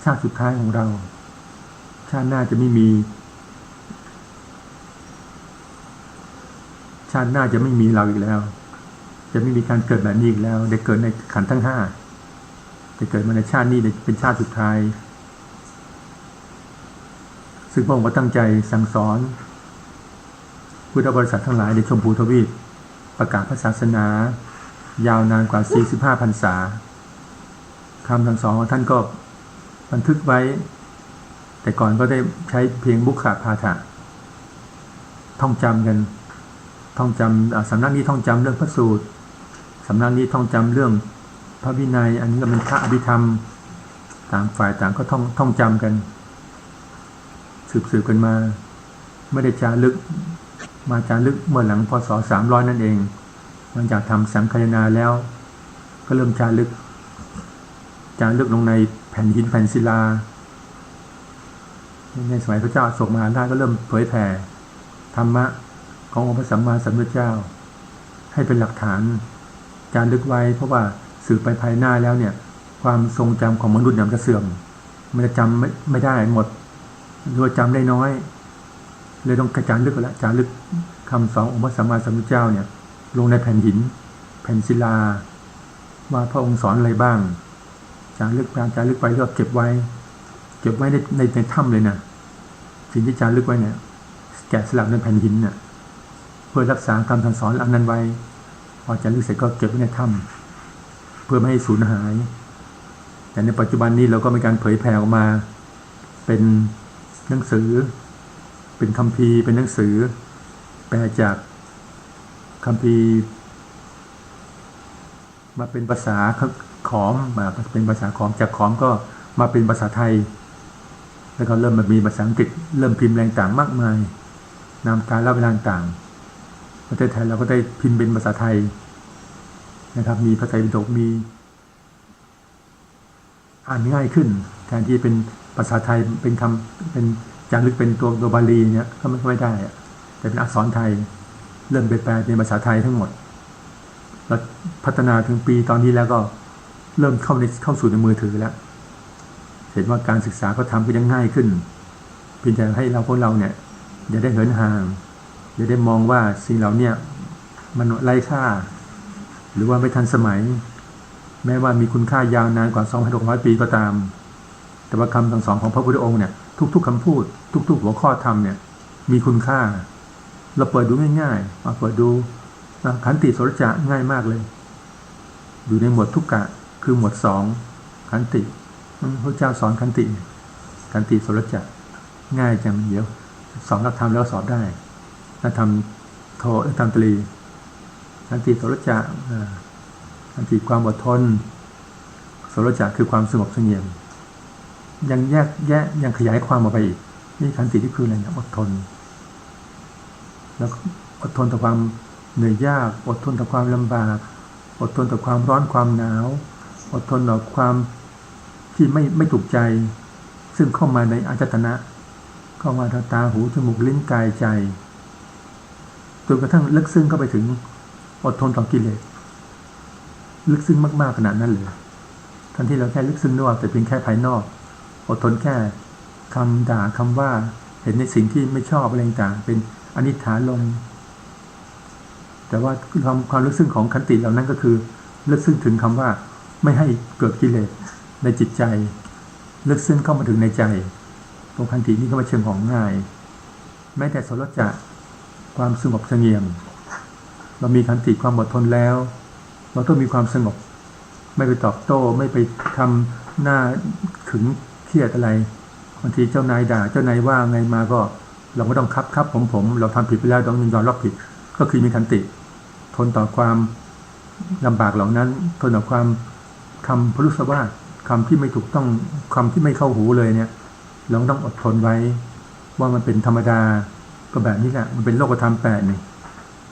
[SPEAKER 2] ชาติสุดท้ายของเราชาติหน้าจะไม่มีชาติหน้าจะไม่มีเราอีกแล้วจะไม่มีการเกิดแบบนี้อีกแล้วได้เกิดในขันธ์ทั้งห้าจะเกิดมาในชาตินี้เป็นชาติสุดท้ายซึ่งพระองค์ก็ตั้งใจสั่งสอนพุทธบริษัททั้งหลายในชมพูทวีปประกาศพระศาสนายาวนานกว่า45พรรษาคำสั่งสอนของท่านก็บันทึกไว้แต่ก่อนก็ได้ใช้เพียงบุคคาพาถะท่องจำกันท่องจำสำนักนี้ท่องจำเรื่องพระสูตรสำนักนี้ท่องจำเรื่องพระวินัยอันนี้ก็เป็นพระอภิธรรมต่างฝ่ายต่างก็ท่องจำกันสืบกันมาไม่ได้จารึกมาจารึกเมื่อหลังพ.ศ. 300นั่นเองหลังจากทำสังคายนาแล้วก็เริ่มจารึกลงในแผ่นหินแผ่นศิลาในสมัยพระเจ้าอโศกมหาราชก็เริ่มเผยแผ่ธรรมะขององค์พระสัมมาสัมพุทธเจ้าให้เป็นหลักฐานจารึกไว้เพราะว่าสืบไปภายหน้าแล้วเนี่ยความทรงจำของมนุษย์เนี่ยจะเสื่อมมันจะจำไม่ได้หมดหรือว่าจำได้น้อยเลยต้องกระจารึกแล้วจารึกคำสอนองค์พระสัมมาสัมพุทธเจ้าเนี่ยลงในแผ่นหินแผ่นศิลาว่าพระองค์สอนอะไรบ้างจารึกไปก็เก็บไว้ในถ้ำเลยนะสิ่งที่จารึกไว้เนี่ยแกะสลักในแผ่นหินเนี่ยเพื่อรักษาคำสั่งสอนอันนั้นไว้พอจารึกเสร็จก็เก็บไว้ในถ้ำเพื่อไม่ให้สูญหายแต่ในปัจจุบันนี้เราก็มีการเผยแผ่ออกมาเป็นหนังสือเป็นคัมภีร์เป็นหนังสือแปลจากคัมภีร์มาเป็นภาษาขอมมาเป็นภาษาขอมจากขอมก็มาเป็นภาษาไทย แล้วก็เริ่มมีภาษาอังกฤษเริ่มพิมพ์แรงต่างมากมายนามการเล่าเวลาต่างประเทศไทยเราก็ได้พิมพ์เป็นภาษาไทยนะครับมีพระไตรปิฎกมีอ่านง่ายขึ้นแทนที่เป็นภาษาไทยเป็นคำเป็นจารึกเป็นตัวบาลีเนี่ยก็ไม่ได้แต่เป็นอักษรไทยเริ่มแปลเป็นภาษาไทยทั้งหมดแล้วพัฒนาถึงปีตอนนี้แล้วก็เริ่มเข้าสู่ในมือถือแล้วเห็นว่าการศึกษาก็ทำก็ยังง่ายขึ้นเพียงแต่ให้พวกเราเนี่ยอย่าได้เหินห่างอย่าได้มองว่าสิ่งเหล่านี้มันไร้ค่าหรือว่าไม่ทันสมัยแม้ว่ามีคุณค่ายาวนานกว่า 2,600 ปีก็ตามแต่ว่าคำสั่งสอนของพระพุทธองค์เนี่ยทุกๆคำพูดทุกๆหัวข้อธรรมเนี่ยมีคุณค่าเราเปิดดูง่ายๆมาเปิดดูขันติโสรจะง่ายมากเลยอยู่ในหมวดทุกกะคือหมวด2ขันติพระเจ้าสอนขันติโสรจะง่ายจังเดี๋ยวสอนหลักธรรมแล้วสอบได้ถ้าทำโททำตรีขันติโสรจะขันติความอดทนโสรจะคือความสงบเสงี่ยมยังแยกแยะยังขยายความออกไปอีกนี่ขันติที่คืออะไรนะอดทนแล้วอดทนต่อความเหนื่อยยากอดทนต่อความลำบากอดทนต่อความร้อนความหนาวอดทนต่อความที่ไม่ถูกใจซึ่งเข้ามาในอายตนะเข้ามาทางตาหูจมูกลิ้นกายใจจนกระทั่งลึกซึ้งเข้าไปถึงอดทนต่อกิเลสลึกซึ้งมากๆขนาดนั้นเลยทันที่เราแค่ลึกซึ้งนอกแต่เพียงแค่ภายนอกอดทนแค่คำด่าคำว่าเห็นในสิ่งที่ไม่ชอบอะไรต่างเป็นอนิจฐานลมแต่ว่าความลึกซึ้งของขันติเหล่านั้นก็คือลึกซึ้งถึงคำว่าไม่ให้เกิดกิเลสในจิตใจลึกซึ้งเข้ามาถึงในใจตรงขันตินี้ก็ไม่เชิงของง่ายแม้แต่โสรจะความสงบเสงี่ยมเรามีขันติความอดทนแล้วเราต้องมีความสงบไม่ไปตอบโต้ไม่ไปทำหน้าขึงเครียดอะไรบางทีเจ้านายด่าเจ้านายว่าไงมาก็เราก็ต้องครับผมเราทำผิดไปแล้วต้องยอมรับผิดก็คือมีขันติทนต่อความลำบากเหล่านั้นทนต่อความคำพรุษวาทคำที่ไม่ถูกต้องคำที่ไม่เข้าหูเลยเนี่ยเราต้องอดทนไว้ว่ามันเป็นธรรมดาก็แบบนี้แหละมันเป็นโลกธรรม8นี่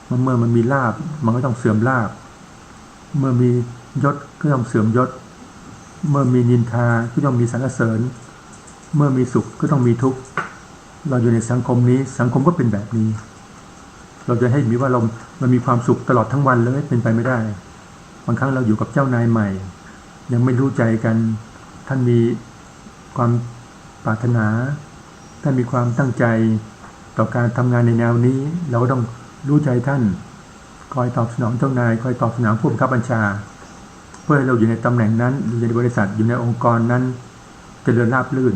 [SPEAKER 2] เมื่อมันมีลาภมันก็ต้องเสื่อมลาภเมื่อมียศก็ต้องเสื่อมยศเมื่อมีนินทาก็ต้องมีสรรเสริญเมื่อมีสุขก็ต้องมีทุกข์เราอยู่ในสังคมนี้สังคมก็เป็นแบบนี้เราจะให้มีว่าเรามีความสุขตลอดทั้งวันเลยเป็นไปไม่ได้บางครั้งเราอยู่กับเจ้านายใหม่ยังไม่รู้ใจกันท่านมีความปรารถนาท่านมีความตั้งใจต่อการทำงานในแนวนี้เราก็ต้องรู้ใจท่านคอยตอบสนองเจ้านายคอยตอบสนองผู้บังคับบัญชาเพื่อให้เราอยู่ในตำแหน่งนั้นอยู่ในบริษัทอยู่ในองค์กรนั้นเจริญราบรื่น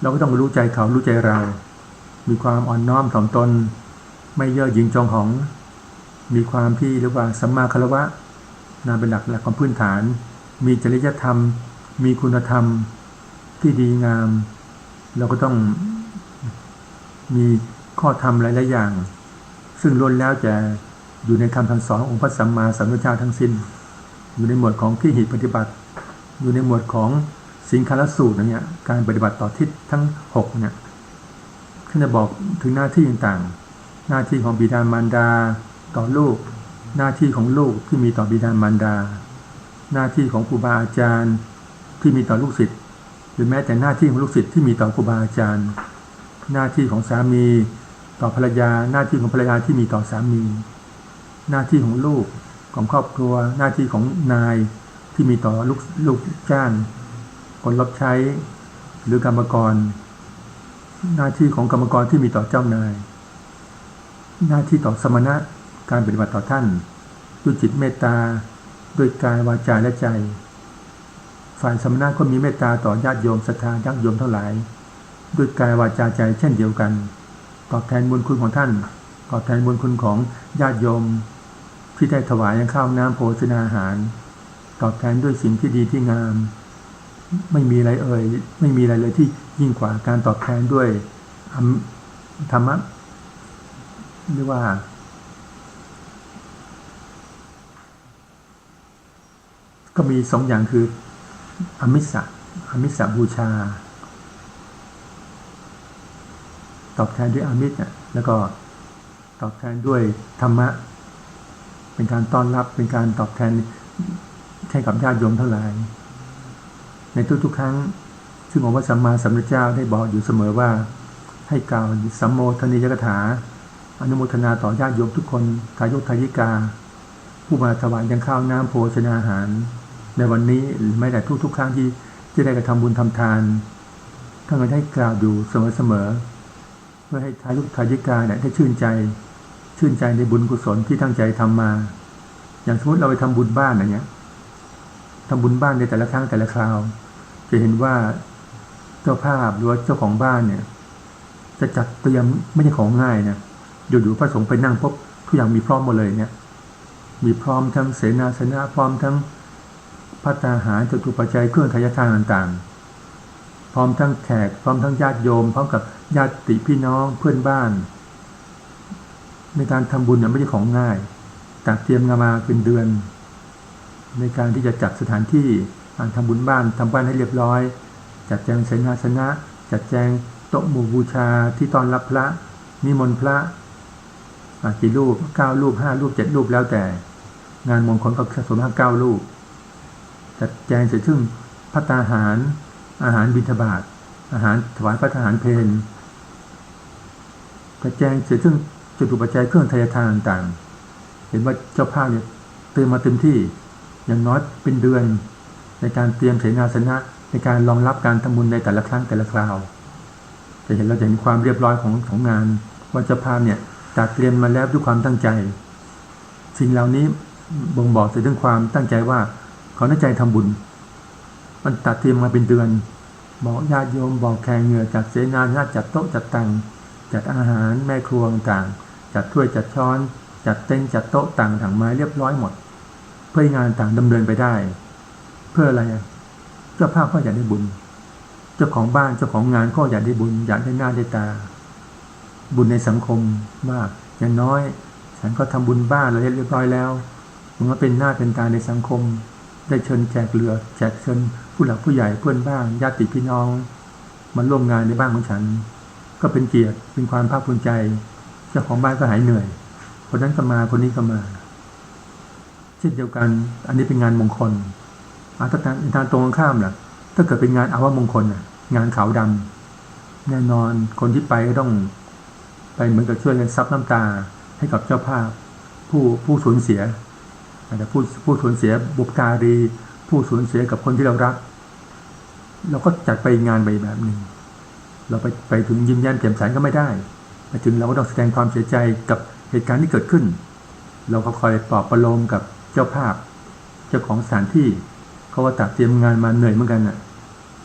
[SPEAKER 2] เราก็ต้องรู้ใจเขารู้ใจเรามีความอ่อนน้อมถ่อมตนไม่เย่อหยิ่งจองหองมีความที่เรียกว่าสัมมาคารวะน่าเป็นหลักของพื้นฐานมีจริยธรรมมีคุณธรรมที่ดีงามเราก็ต้องมีข้อธรรมหลายๆอย่างซึ่งล้วนแล้วจะอยู่ในคำสั่งสอนองค์พระสัมมาสัมพุทธเจ้าทั้งสิ้นอยู่ในหมวดของที่หิปฏิบัติอยู่ในหมวดของสิงคารสูตรเนี่ยการปฏิบัติต่อทิศทั้ง6เนี่ยขึ้นจะบอกถึงหน้าที่ต่างๆหน้าที่ของบิดามารดาต่อลูกหน้าที่ของลูกที่มีต่อบิดามารดาหน้าที่ของครูบาอาจารย์ที่มีต่อลูกศิษย์หรือแม้แต่หน้าที่ของลูกศิษย์ที่มีต่อครูบาอาจารย์หน้าที่ของสามีต่อภรรยาหน้าที่ของภรรยาที่มีต่อสามีหน้าที่ของลูกของครอบครัวหน้าที่ของนายที่มีต่อลูกจ้างคนรับใช้หรือกรรมกรหน้าที่ของกรรมกรที่มีต่อเจ้านายหน้าที่ต่อสมณะการปฏิบัติต่อท่านด้วยจิตเมตตาด้วยกายวาจาและใจฝ่ายสมณะก็มีเมตตาต่อญาติโยมศรัทธาญาติโยมทั้งหลายด้วยกายวาจาใจเช่นเดียวกันตอบแทนบุญคุณของท่านตอบแทนบุญคุณของญาติโยมที่ได้ถวายข้าวน้ำโภชนาอาหารตอบแทนด้วยสิ่งที่ดีที่งามไม่มีอะไรไม่มีอะไรเลยที่ยิ่งกว่าการตอบแทนด้วยธรรมะหรือว่าก็มี2อย่างคืออมิสสะบูชา ตอบแทนด้วยอามิตรเนี่ยแล้วก็ตอบแทนด้วยธรรมะเป็นการต้อนรับเป็นการตอบแทนให้กับญาติโยมทั้งหลายในทุกๆครั้งซึ่งองค์พระสัมมาสัมพุทธเจ้าได้บอกอยู่เสมอว่าให้กล่าวสัมโมทนียกถาอนุโมทนาต่อญาติโยมทุกคนทายกทายิกาผู้มาถวายยังข้าวน้ำโภชนาอาหารในวันนี้หรือไม่แต่ทุกๆครั้งที่ได้กระทำบุญทำทานท่านก็ได้กล่าวอยู่เสมอเพื่อให้ทายกทายิกาเนี่ยได้ชื่นใจในบุญกุศลที่ตั้งใจทำมาอย่างสมมติเราไปทำบุญบ้านอย่างเงี้ยทำบุญบ้านในแต่ละครั้งแต่ละคราวจะเห็นว่าเจ้าภาพหรือว่าเจ้าของบ้านเนี่ยจะจัดเตรียมไม่ใช่ของง่ายนะอยู่ๆพระสงฆ์ไปนั่งพบทุกอย่างมีพร้อมหมดเลยเนี่ยมีพร้อมทั้งเสนาสนะพร้อมทั้งภัตตาหารจตุปัจจัยเครื่องทายทานต่างๆพร้อมทั้งแขกพร้อมทั้งญาติโยมพร้อมกับญาติพี่น้องเพื่อนบ้านในการทำบุญเนี่ยไม่ใช่ของง่ายจัดเตรียมมาเป็นเดือนในการที่จะจัดสถานที่ทำบุญบ้านทำบ้านให้เรียบร้อยจัดแจงเสนาสนะจัดแจงโต๊ะหมู่บูชาที่ต้อนรับพระนิมนต์พระกี่รูป9รูป5รูป7รูปแล้วแต่งานมงคลก็ส่วนมาก9รูปจัดแจงเสร็จซึ่งภัตตาหารอาหารบิณฑบาตอาหารถวายพระทหารเพลจัดแจงเสร็จซึ่งจตุปัจจัยเครื่องทายทานต่างๆเห็นว่าเจ้าภาพเนี่ยเตรียมมาเต็มที่อย่างน้อยเป็นเดือนในการเตรียมเสนาสนะในการรองรับการทำบุญในแต่ละครั้งแต่ละคราวจะเห็นเราจะเห็นความเรียบร้อยของงานว่าเจ้าภาพเนี่ยจัดเตรียมมาแล้วด้วยความตั้งใจสิ่งเหล่านี้บ่งบอกถึงความตั้งใจว่าเขาตั้งใจทำบุญมันจัดเตรียมมาเป็นเดือนบอกญาติโยมบอกแขกเหงื่อจัดเสนาสนะจัดโต๊ะจัดตังจัดอาหารแม่ครัวต่างๆจัดถ้วยจัดช้อนจัดเต็นท์จัดโต๊ะต่างถังไม้เรียบร้อยหมดเพื่องานต่างดำเนินไปได้เพื่ออะไรเจ้าภาพก็อยากได้บุญเจ้าของบ้านเจ้าของงานก็อยากได้บุญอยากได้หน้าได้ตาบุญในสังคมว่าอย่างน้อยฉันก็ทำบุญบ้านเราเรียบร้อยแล้วมันก็เป็นหน้าเป็นตาในสังคมได้เชิญแขกเรือแขกเชิญผู้หลักผู้ใหญ่เพื่อนบ้านญาติพี่น้องมาร่วมงานในบ้านของฉันก็เป็นเกียรติเป็นความภาคภูมิใจเจ้าของบ้านก็หายเหนื่อยคนนั้นก็มาคนนี้ก็มาเช่นเดียวกันอันนี้เป็นงานมงคลถ้าตรงข้ามล่ะถ้าเกิดเป็นงานอาวมงคลงานขาวดำแน่นอนคนที่ไปก็ต้องไปเหมือนกับช่วยกันซับน้ำตาให้กับเจ้าภาพผู้สูญเสียแต่ผู้สูญเสียบุพการีผู้สูญเสียกับคนที่เรารักเราก็จัดไปงานไปแบบหนึ่งเราไปถึงยิ้มแย้มแจ่มใสก็ไม่ได้ไปถึงเราก็ต้องแสดงความเสียใจกับเหตุการณ์ที่เกิดขึ้นเราก็คอยปลอบประโลมกับเจ้าภาพเจ้าของสถานที่เขาว่าตัดเตรียมงานมาเหนื่อยเหมือนกันน่ะ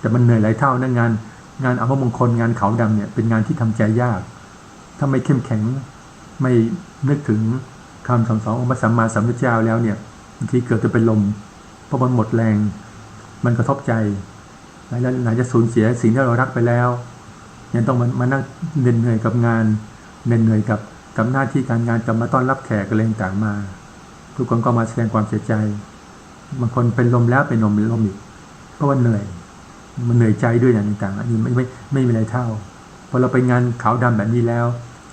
[SPEAKER 2] แต่มันเหนื่อยหลายเท่านะงานอภมงคลงานขาวดำเนี่ยเป็นงานที่ทำใจยากถ้าไม่เข้มแข็งไม่นึกถึงคำสั่งสอนองค์พระสัมมาสัมพุทธเจ้าแล้วเนี่ยบางทีเกิดจะเป็นลมเพราะมันหมดแรงมันกระทบใจไหนจะสูญเสียสิ่งที่เรารักไปแล้วยังต้องมานั่งเหนื่อยกับงานเหนื่อยกับหน้าที่การงานกับมาต้อนรับแขกอะไรต่างๆมาทุกคนก็มาแสดงความเสียใจบางคนเป็นลมแล้วเป็นลมอีกเพราะว่าเหนื่อยมันเหนื่อยใจด้วยอย่างต่างๆอันนี้ไม่มีอะไรเท่าพอเราไปงานขาวดำแบบนี้แล้ว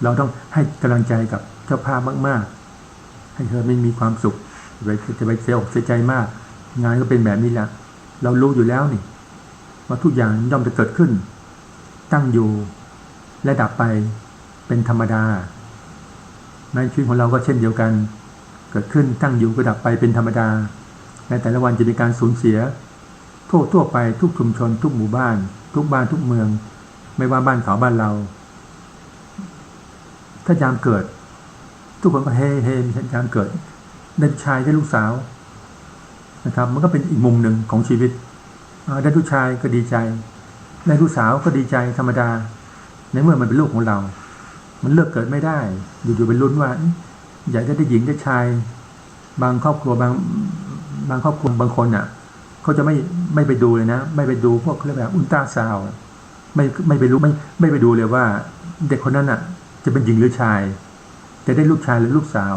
[SPEAKER 2] เราต้องให้กำลังใจกับเจ้าภาพมากๆให้เธอไม่มีความสุขจะไปเสียอกเสียใจมากงานก็เป็นแบบนี้แหละเรารู้อยู่แล้วนี่ว่าทุกอย่างย่อมจะเกิดขึ้นตั้งอยู่และดับไปเป็นธรรมดาในชีวิตของเราก็เช่นเดียวกันเกิดขึ้นตั้งอยู่ก็ดับไปเป็นธรรมดาในแต่ละวันจะมีการสูญเสียทั่วไปทุกชุมชนทุกหมู่บ้านทุกบ้านทุกเมืองไม่ว่าบ้านเขาบ้านเราถ้ายามเกิดทุกคนก็เฮ้ยามเกิดได้ชายได้ลูกสาวนะครับมันก็เป็นอีกมุมหนึ่งของชีวิตได้ลูกชายก็ดีใจได้ลูกสาวก็ดีใจธรรมดาในเมื่อมันเป็นลูกของเรามันเลือกเกิดไม่ได้อยู่ๆเป็นลุ้นว่าอยากได้หญิงได้ชายบางครอบครัวบางครอบครัวบางคนเขาจะไม่ไปดูเลยนะไม่ไปดูพวกเรียกแบบอุลตราซาวด์ไม่ไปรู้ไม่ไปดูเลยว่าเด็กคนนั้นจะเป็นหญิงหรือชายจะได้ลูกชายหรือลูกสาว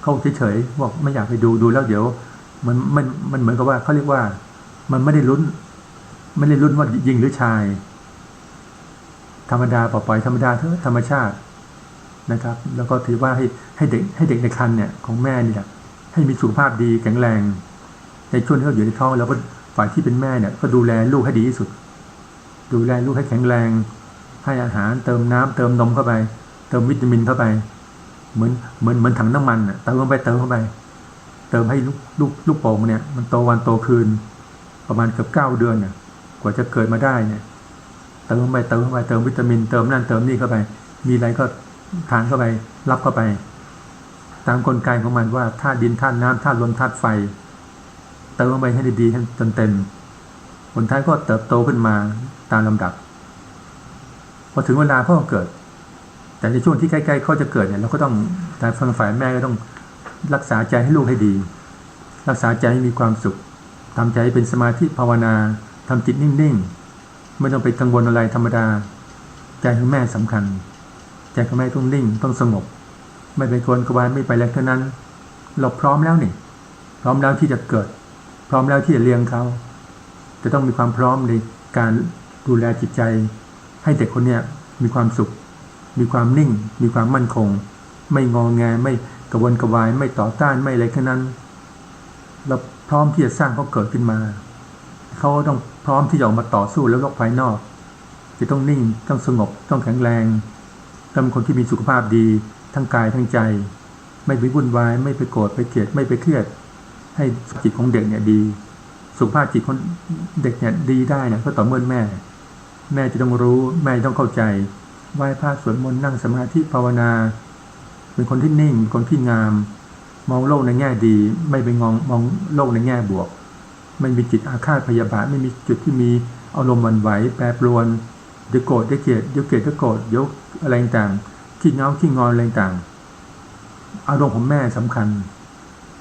[SPEAKER 2] เขาเฉยๆบอกไม่อยากไปดูแล้วเดี๋ยวมันเหมือนกับว่าเขาเรียกว่ามันไม่ได้ลุ้นว่าหญิงหรือชาย ธรรมดาปล่อยธรรมดาเถอะธรรมชาตินะครับแล้วก็ถือว่าให้เด็กในครรภ์เนี่ยของแม่นี่แหละให้มีสุขภาพดีแข็งแรงในช่วงที่เขาอยู่ในท้องแล้วก็ฝ่ายที่เป็นแม่เนี่ยก็ดูแลลูกให้ดีที่สุดดูแลลูกให้แข็งแรงให้อาหารเติมน้ำเติมนมเข้าไปเติมวิตามินเข้าไปเหมือนถังน้ำมันเติมเข้าไปเติมให้ลูกโป่งเนี่ยมันโตวันโตคืนประมาณเกือบ9 เดือนเนี่ยกว่าจะเกิดมาได้เนี่ยเติมเข้าไปเติมวิตามินเติมนั่นเติมนี่เข้าไปมีอะไรก็ทานเข้าไปรับเข้าไปตามกลไกของมันว่าธาตุดินธาตุน้ำธาตุลมธาตุไฟเติมเข้าไปให้ดีๆให้จนเต็มผลท้ายก็เติบโตขึ้นมาตามลำดับพอถึงเวลาพ่อเกิดแต่ในช่วงที่ใกล้ๆเขาจะเกิดเนี่ยเราก็ต้องทางฝ่ายแม่ก็ต้องรักษาใจให้ลูกให้ดีรักษาใจให้มีความสุขทำใจให้เป็นสมาธิภาวนาทำจิตนิ่งๆไม่ต้องไปกังวลอะไรธรรมดาใจของแม่สำคัญใจของแม่ต้องนิ่งต้องสงบไม่ไปกวนกวายไม่ไปแล้วเท่านั้นเราพร้อมแล้วนี่พร้อมแล้วที่จะเกิดพร้อมแล้วที่จะเลี้ยงเขาจะต้องมีความพร้อมในการดูแลจิตใจให้เด็กคนเนี้ยมีความสุขมีความนิ่งมีความมั่นคงไม่งอแงไม่กระวนกระวายไม่ต่อต้านไม่อะไรแค่นั้นเราพร้อมที่จะสร้างเขาเกิดขึ้นมาเขาต้องพร้อมที่จะออกมาต่อสู้แล้วโลกภายนอกจะต้องนิ่งต้องสงบต้องแข็งแรงต้องเป็นคนที่มีสุขภาพดีทั้งกายทั้งใจไม่ไปวุ่นวายไม่ไปโกรธไปเกลียดไม่ไปเครียดให้จิตของเด็กเนี่ยดีสุขภาพจิตของเด็กเนี่ยดีได้เนี่ยก็ต่อเมื่อแม่จะต้องรู้แม่ต้องเข้าใจไหว้พระสวดมนต์นั่งสมาธิภาวนาเป็นคนที่นิ่งคนที่งามมองโลกในแง่ดีไม่ไปมองโลกในแง่บวกไม่มีจิตอาฆาตพยาบาทไม่มีจุดที่มีอารมณ์หวั่นไหวแปรปรวนเดี๋ยวโกรธเดี๋ยวเกลียดเดี๋ยวเกลียดก็โกรธเดี๋ยวอะไรต่างขี้เงาขี้งอนอะไรต่างอารมณ์ของแม่สำคัญ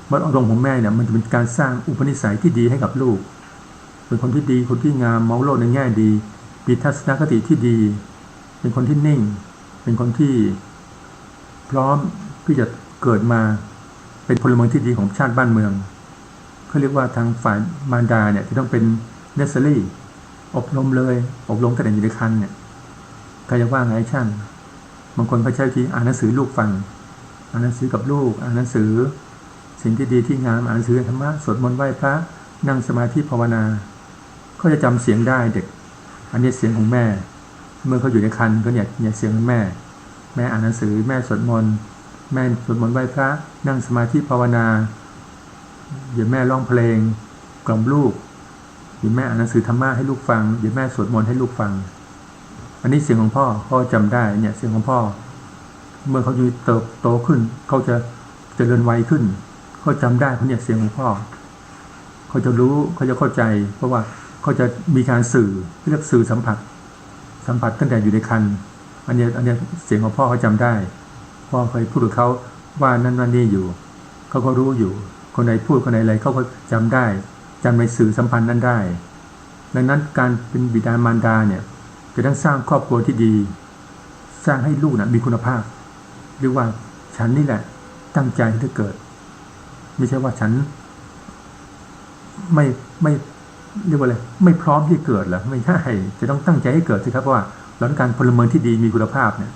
[SPEAKER 2] เพราะอารมณ์ของแม่เนี่ยมันจะเป็นการสร้างอุปนิสัยที่ดีให้กับลูกเป็นคนที่ดีคนที่งามมองโลกในแง่ดีมีทัศนคติที่ดีเป็นคนที่นิ่งเป็นคนที่พร้อมที่จะเกิดมาเป็นพลเมืองที่ดีของชาติบ้านเมืองเขาเรียกว่าทางฝ่ายมารดาเนี่ยจะต้องเป็นเนสเซอรี่อบรมตั้งแต่อยู่ในครรภ์เนี่ยใครจะว่าไงช่างบางคนเขาใช้วิธีอ่านหนังสือลูกฟังอ่านหนังสือกับลูกอ่านหนังสือสิ่งที่ดีที่งามอ่านหนังสือธรรมะสวดมนต์ไหว้พระนั่งสมาธิภาวนาเขาจะจำเสียงได้เด็กอันนี้เสียงของแม่เมื่อเขาอยู่ในครรภ์ก็เนี่ยเสียงของแม่อ่านหนังสือแม่สวดมนต์ไหว้พระนั่งสมาธิภาวนาเดี๋ยวแม่ร้องเพลงกล่อมลูกเดี๋ยวแม่อ่านหนังสือธรรมะให้ลูกฟังเดี๋ยวแม่สวดมนต์ให้ลูกฟังอันนี้เสียงของพ่อจำได้เนี่ยเสียงของพ่อเมื่อเขาอยู่เติบโตขึ้นเขาจะเจริญวัยขึ้นเขาจำได้เพราะเนี่ยเสียงของพ่อเขาจะรู้เขาจะเข้าใจเพราะว่าเขาจะมีการสื่อเรียกสื่อสัมผัสตั้งแต่อยู่ในครรภ์อันนี้เสียงของพ่อเขาจำได้พ่อเคยพูดกับเขาว่านั่นนี่อยู่เขาก็รู้อยู่คนใดพูดคนใดอะไรเขาก็จำได้จำในสื่อสัมพันธ์นั้นได้ดังนั้นการเป็นบิดามารดาเนี่ยจะต้องสร้างครอบครัวที่ดีสร้างให้ลูกมีคุณภาพเรียกว่าฉันนี่แหละตั้งใจที่จะเกิดไม่ใช่ว่าฉันไม่เรียกว่าอะไรไม่พร้อมที่เกิดเหรอไม่ใช่จะต้องตั้งใจให้เกิดสิครับเพราะว่าเราต้องการพลเมืองที่ดีมีคุณภาพเนี่ย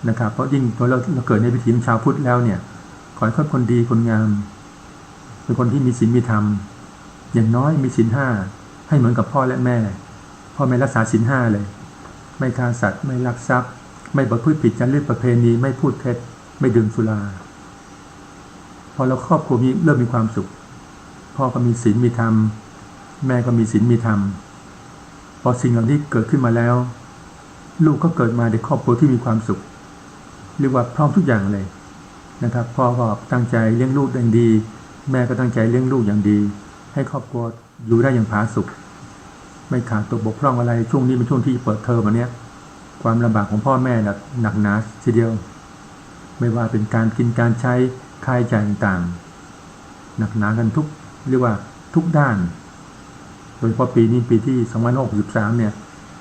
[SPEAKER 2] นะครับเพราะยิ่งพอเราเกิดในวิถีชาวพุทธแล้วเนี่ยขอให้เขาคนดีคนงามเป็นคนที่มีศีลมีธรรมอย่างน้อยมีศีล 5ให้เหมือนกับพ่อและแม่พ่อแม่รักษาศีล 5เลยไม่ฆ่าสัตว์ไม่ลักทรัพย์ไม่ประพฤติผิดจริยประเพณีไม่พูดเท็จไม่ดื่มสุราพอเราครอบครัวนี้เริ่มมีความสุขพ่อก็มีศีลมีธรรมแม่ก็มีศีลมีธรรมพอสิ่งเหล่านี้เกิดขึ้นมาแล้วลูกก็เกิดมาในครอบครัวที่มีความสุขเรียกว่าพร้อมทุกอย่างเลยนะครับพ่อก็ตั้งใจเลี้ยงลูกอย่างดีแม่ก็ตั้งใจเลี้ยงลูกอย่างดีให้ครอบครัวอยู่ได้อย่างผาสุกไม่ขาดตกบกพร่องอะไรช่วงนี้เป็นช่วงที่เปิดเทอมอันนี้ความลำบากของพ่อแม่หนักหนาทีเดียวไม่ว่าเป็นการกินการใช้ค่าใช้จ่ายต่างๆหนักหนากันเรียกว่าทุกด้านโดยเฉพาะปีนี้ปีที่2563เนี่ย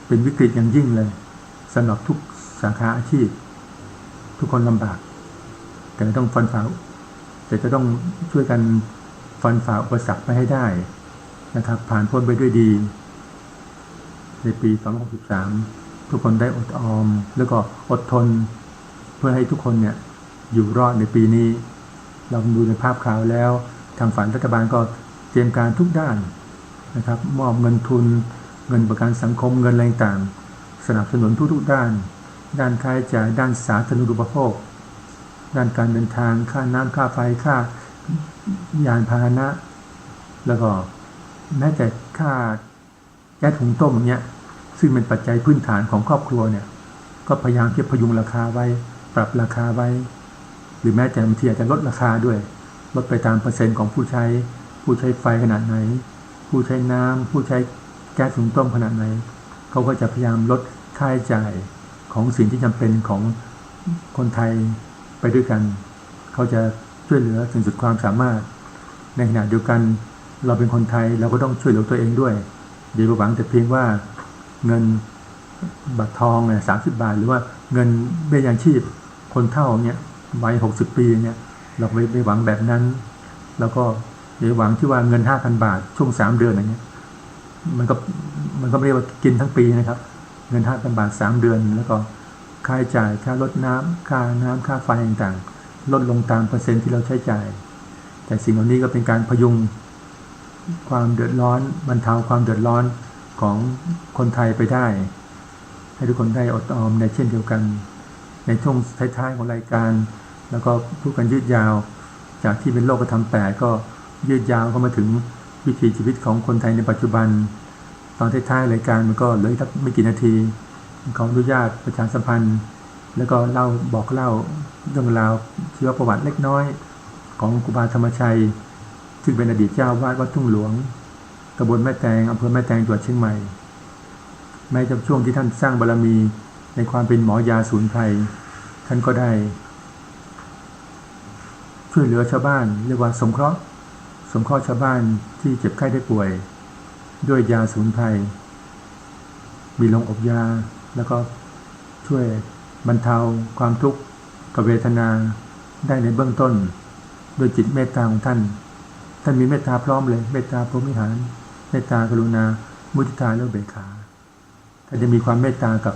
[SPEAKER 2] เป็นวิกฤตอย่างยิ่งเลยสำหรับทุกสาขาอาชีพทุกคนลำบากแต่ต้องฟันฝ่าแต่จะต้องช่วยกันฟันฝ่าอุปสรรคไปให้ได้นะครับผ่านพ้นไปด้วยดีในปี2563 ทุกคนได้อดออมแล้วก็อดทนเพื่อให้ทุกคนเนี่ยอยู่รอดในปีนี้เราดูในภาพข่าวแล้วทางฝ่ายรัฐบาลก็เตรียมการทุกด้านนะครับมอบเงินทุนเงินประกันสังคมเงินอะไรต่างสนับสนุนทุกด้านด้านค่าใช้จ่ายด้านสาธารณูปโภคด้านการเดินทางค่าน้ำค่าไฟค่ายานพาหนะแล้วก็แม้แต่ค่าแก๊สหุงต้มอย่างเงี้ยซึ่งเป็นปัจจัยพื้นฐานของครอบครัวเนี่ยก็พยายามที่พยุงราคาไว้ปรับราคาไว้หรือแม้แต่บางทีอาจจะลดราคาด้วยลดไปตามเปอร์เซ็นต์ของผู้ใช้ไฟขนาดไหนผู้ใช้น้ำผู้ใช้แก๊สหุงต้มขนาดไหนเขาก็จะพยายามลดค่าใช้จ่ายของสิ่งที่จำเป็นของคนไทยไปด้วยกันเขาจะช่วยเหลือถึงสุดความสามารถในขณะเดียวกันเราเป็นคนไทยเราก็ต้องช่วยเหลือตัวเองด้วยอย่าไปหวังแต่เพียงว่าเงินบัตรทองเนี่ย30 บาทหรือว่าเงินเบี้ยยังชีพคนเฒ่าเนี่ยวัย60 ปีเนี่ยเราไปหวังแบบนั้นแล้วก็อย่าหวังที่ว่าเงิน 5,000 บาทช่วง3 เดือนอย่างเงี้ยมันก็ไม่ได้ว่ากินทั้งปีนะครับเงิน 5,000 บาท3 เดือนแล้วก็ค่าใช้จ่ายค่ารถน้ำค่าไฟต่างๆลดลงตามเปอร์เซ็นต์ที่เราใช้จ่ายแต่สิ่งเหล่านี้ก็เป็นการพยุงความเดือดร้อนบรรเทาความเดือดร้อนของคนไทยไปได้ให้ทุกคนได้อดออมในเช่นเดียวกันในช่วงท้ายๆของรายการแล้วก็พูดกันยืดยาวจากที่เป็นโลกธรรม8ก็ยืดยาวเข้ามาถึงวิถีชีวิตของคนไทยในปัจจุบันตอนท้ายๆรายการมันก็เหลือแค่ไม่กี่นาทีขออนุญาตประชาสัมพันธ์แล้วก็บอกเล่าเรื่องราวชีวประวัติเล็กน้อยของครูบาธรรมชัยซึ่งเป็นอดีตเจ้าวาดวัดทุ่งหลวงตำบลแม่แตงอำเภอแม่แตงจังหวัดเชียงใหม่แม้จะช่วงที่ท่านสร้างบารมีในความเป็นหมอยาสูนไพรท่านก็ได้ช่วยเหลือชาวบ้านเรียกว่าสงเคราะห์ชาวบ้านที่เจ็บไข้ได้ป่วยด้วยยาสูนไพรมีโรงอบยาแล้วก็ช่วยบรรเทาความทุกข์กับเวทนาได้ในเบื้องต้นโดยจิตเมตตาของท่านมีเมตตาพร้อมเลยเมตตาพรหมิหารเมตตากรุณามุทิตาและอุเบกขาท่านจะมีความเมตตากับ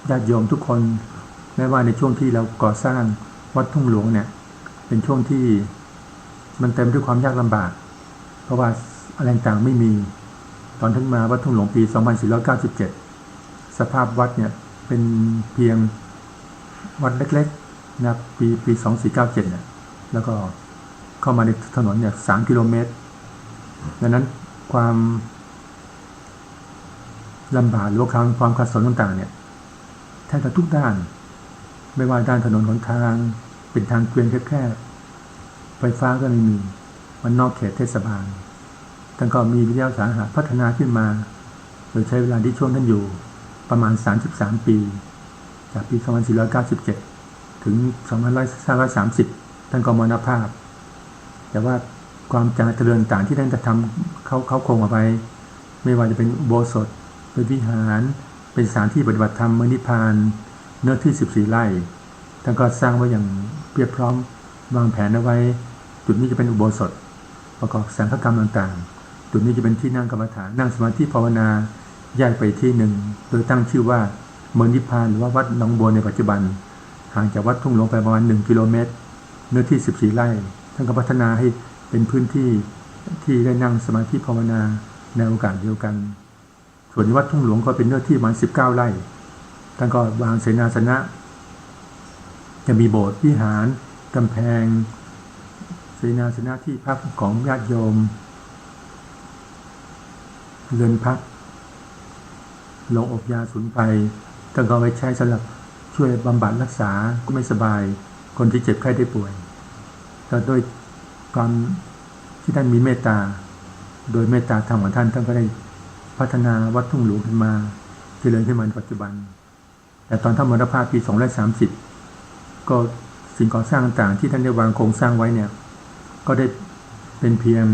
[SPEAKER 2] ญาติโยมทุกคนแม้ว่าในช่วงที่เราก่อสร้างวัดทุ่งหลวงเนี่ยเป็นช่วงที่มันเต็มด้วยความยากลำบากเพราะว่าอะไรต่างไม่มีตอนท่านมาวัดทุ่งหลวงปี 2497 สภาพวัดเนี่ยเป็นเพียงวัดเล็กๆนะปี 2497เนี่ยแล้วก็เข้ามาในถนนเนี่ย3 กิโลเมตรดังนั้นความลำบากหรือความขัดสนต่างๆเนี่ยแทบจะทุกด้านไม่ว่าด้านถนนหนทางเป็นทางเกวียนแคบๆไฟฟ้าก็ไม่มีมันนอกเขตเทศบาลท่านก็มีวิทยาศาสตร์พัฒนาขึ้นมาโดยใช้เวลาที่ช่วงท่านอยู่ประมาณ33 ปีจากปี 2497 ถึง 2530 ท่านก็มรณภาพแต่ว่าความเจริญต่างที่ท่านจะทำเขาคงเอาไว้ไม่ว่าจะเป็นอุโบสถเป็นวิหารเป็นสถานที่ปฏิบัติธรรมเมืองนิพพานเนื้อที่14 ไร่ท่านก็สร้างไว้อย่างเพียบพร้อมวางแผนเอาไว้จุดนี้จะเป็นอุโบสถประกอบสังฆกรรมต่างๆจุดนี้จะเป็นที่นั่งกรรมฐานนั่งสมาธิภาวนาแยกไปที่หนึ่งโดยตั้งชื่อว่าเมืองนิพพานหรือว่าวัดหนองบัวในปัจจุบันห่างจากวัดทุ่งหลวงไปประมาณ1 กิโลเมตรเนื้อที่14 ไร่ท่านก็พัฒนาให้เป็นพื้นที่ที่ได้นั่งสมาธิภาวนาในโอกาสเดียวกันส่วนวัดทุ่งหลวงก็เป็นเนื้อที่ประมาณ19 ไร่ท่านก็วางเสนาสนะจะมีโบสถ์วิหารกำแพงเสนาสนะที่พักของญาติโยมเรือนพักโรงอบยาสูนไพรท่านก็ไว้ใช้สำหรับช่วยบำบัดรักษาก็ไม่สบายคนที่เจ็บไข้ได้ป่วยแต่โดยความที่ท่านมีเมตตาโดยเมตตาธรรมของท่านก็ได้พัฒนาวัดทุ่งหลวงขึ้นมาเจริญขึ้นมาในปัจจุบันแต่ตอนท่านมรณภาพปี 2530 ก็สิ่งก่อสร้างต่างๆที่ท่านได้วางโครงสร้างไว้เนี่ยก็ได้เป็นเพียง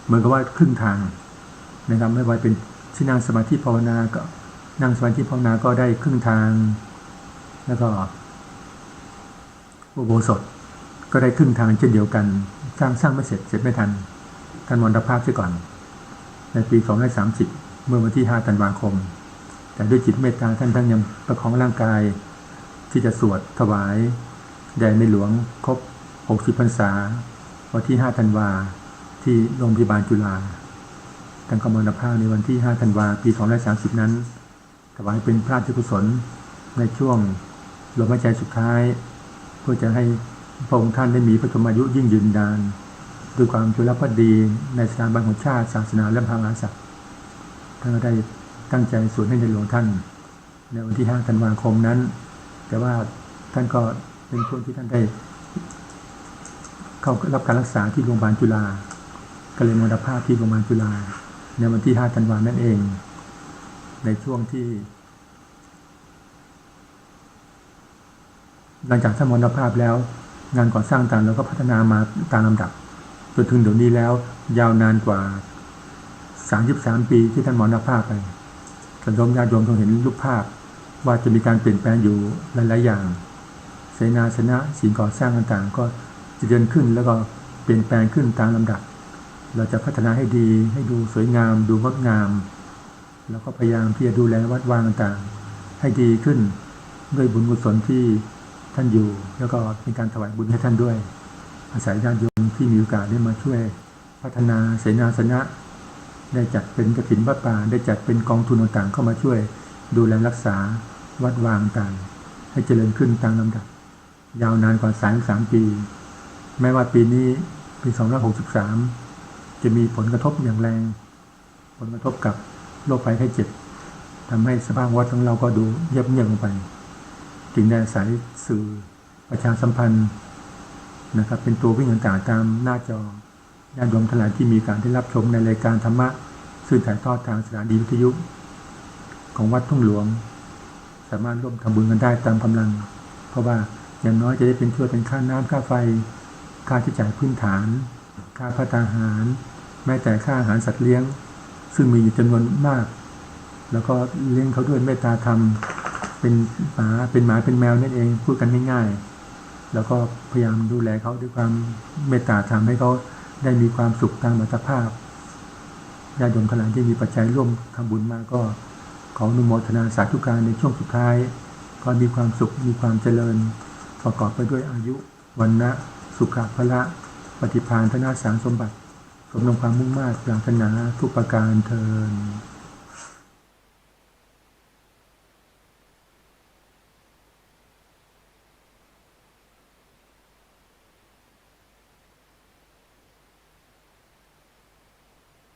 [SPEAKER 2] เหมือนกับว่าครึ่งทางนะครับไม่ว่าเป็นที่นั่งสมาธิภาวนาก็นั่งสมาธิภาวนาก็ได้ครึ่งทางแล้วก็อุโบสถก็ได้ครึ่งทางเช่นเดียวกันสร้างไม่เสร็จไม่ทันท่านมรณภาพเสียก่อนในปี 2530 เมื่อวันที่ 5 ธันวาคม แต่ด้วยจิตเมตตาท่านยังประคองร่างกายที่จะสวดถวายแด่ในหลวงครบ60 พรรษาวันที่5 ธันวาที่โรงพยาบาลจุฬาท่านก็มรณภาพในวันที่5 ธันวาปี2530นั้นถวายเป็นพระราชกุศลในช่วงลมหายใจสุดท้ายเพื่อจะให้พระองค์ท่านได้มีพระชนมายุยิ่งยืนนานด้วยความจงรักภักดีในสถาบันของชาติศาสนาและพระมหากษัตริย์ท่านก็ได้ตั้งใจสวดให้ในหลวงท่านในวันที่5 ธันวาคมนั้นแต่ว่าท่านก็เป็นช่วงที่ท่านได้เข้ารับการรักษาที่โรงพยาบาลจุฬาก็เลยมรณภาพที่โรงพยาบาลจุฬาในวันที่5 ธันวานั่นเองในช่วงที่หลังจากท่านมรณภาพแล้วงานก่อสร้างต่างเราก็พัฒนามาตามลำดับจนถึงเดี๋ยวนี้แล้วยาวนานกว่า33 ปีที่ท่านมรณภาพไปท่านญาติโยมคงเห็นรูปภาพว่าจะมีการเปลี่ยนแปลงอยู่หลายๆอย่างเสนาสนะสิ่งก่อสร้างต่างๆก็จะเดินขึ้นแล้วก็เปลี่ยนแปลงขึ้นตามลำดับเราจะพัฒนาให้ดีให้ดูสวยงามดูงดงามแล้วก็พยายามที่จะดูแลวัดวาต่างๆให้ดีขึ้นด้วยบุญกุศลที่ท่านอยู่แล้วก็เป็นการถวายบุญให้ท่านด้วยอาศัยญาติโยมที่มีโอกาสได้มาช่วยพัฒนาเสนาสนะได้จัดเป็นกฐินวัดป่าได้จัดเป็นกองทุนต่างๆเข้ามาช่วยดูแลรักษาวัดวาต่างให้เจริญขึ้นตามลำดับยาวนานกว่า33 ปีแม้ว่าปีนี้ปี2563จะมีผลกระทบอย่างแรงผลกระทบกับโรคภัยไข้เจ็บทำให้สภาพวัดของเราก็ดูเงียบลงไปจึงได้อาศัยสื่อประชาสัมพันธ์นะครับเป็นตัววิ่งต่างๆตามหน้าจอญาติโยมทั้งหลายที่มีการได้รับชมในรายการธรรมะซึ่งถ่ายทอดทางสถานีวิทยุของวัดทุ่งหลวงสามารถร่วมทำบุญกันได้ตามกำลังเพราะว่าอย่างน้อยจะได้เป็นช่วยเป็นค่าน้ำค่าไฟค่าใช้จ่ายพื้นฐานค่าภัตตาหารแม้แต่ค่าอาหารสัตว์เลี้ยงซึ่งมีอยู่จำนวนมากแล้วก็เลี้ยงเขาด้วยเมตตาธรรมเป็นหมาเป็นแมวนั่นเองพูดกันง่ายๆแล้วก็พยายามดูแลเขาด้วยความเมตตาธรรมให้เขาได้มีความสุขตามอัตภาพญาติโยมทั้งหลายที่มีปัจจัยร่วมทำบุญมาก็ขออนุโมทนาสาธุการในช่วงสุดท้ายก็มีความสุขมีความเจริญประกอบไปด้วยอายุวรรณะสุขะพละปฏิภาณธนสารสมบัติสมดังความมุ่งมา่ปรารถนาทุกประการเทอญ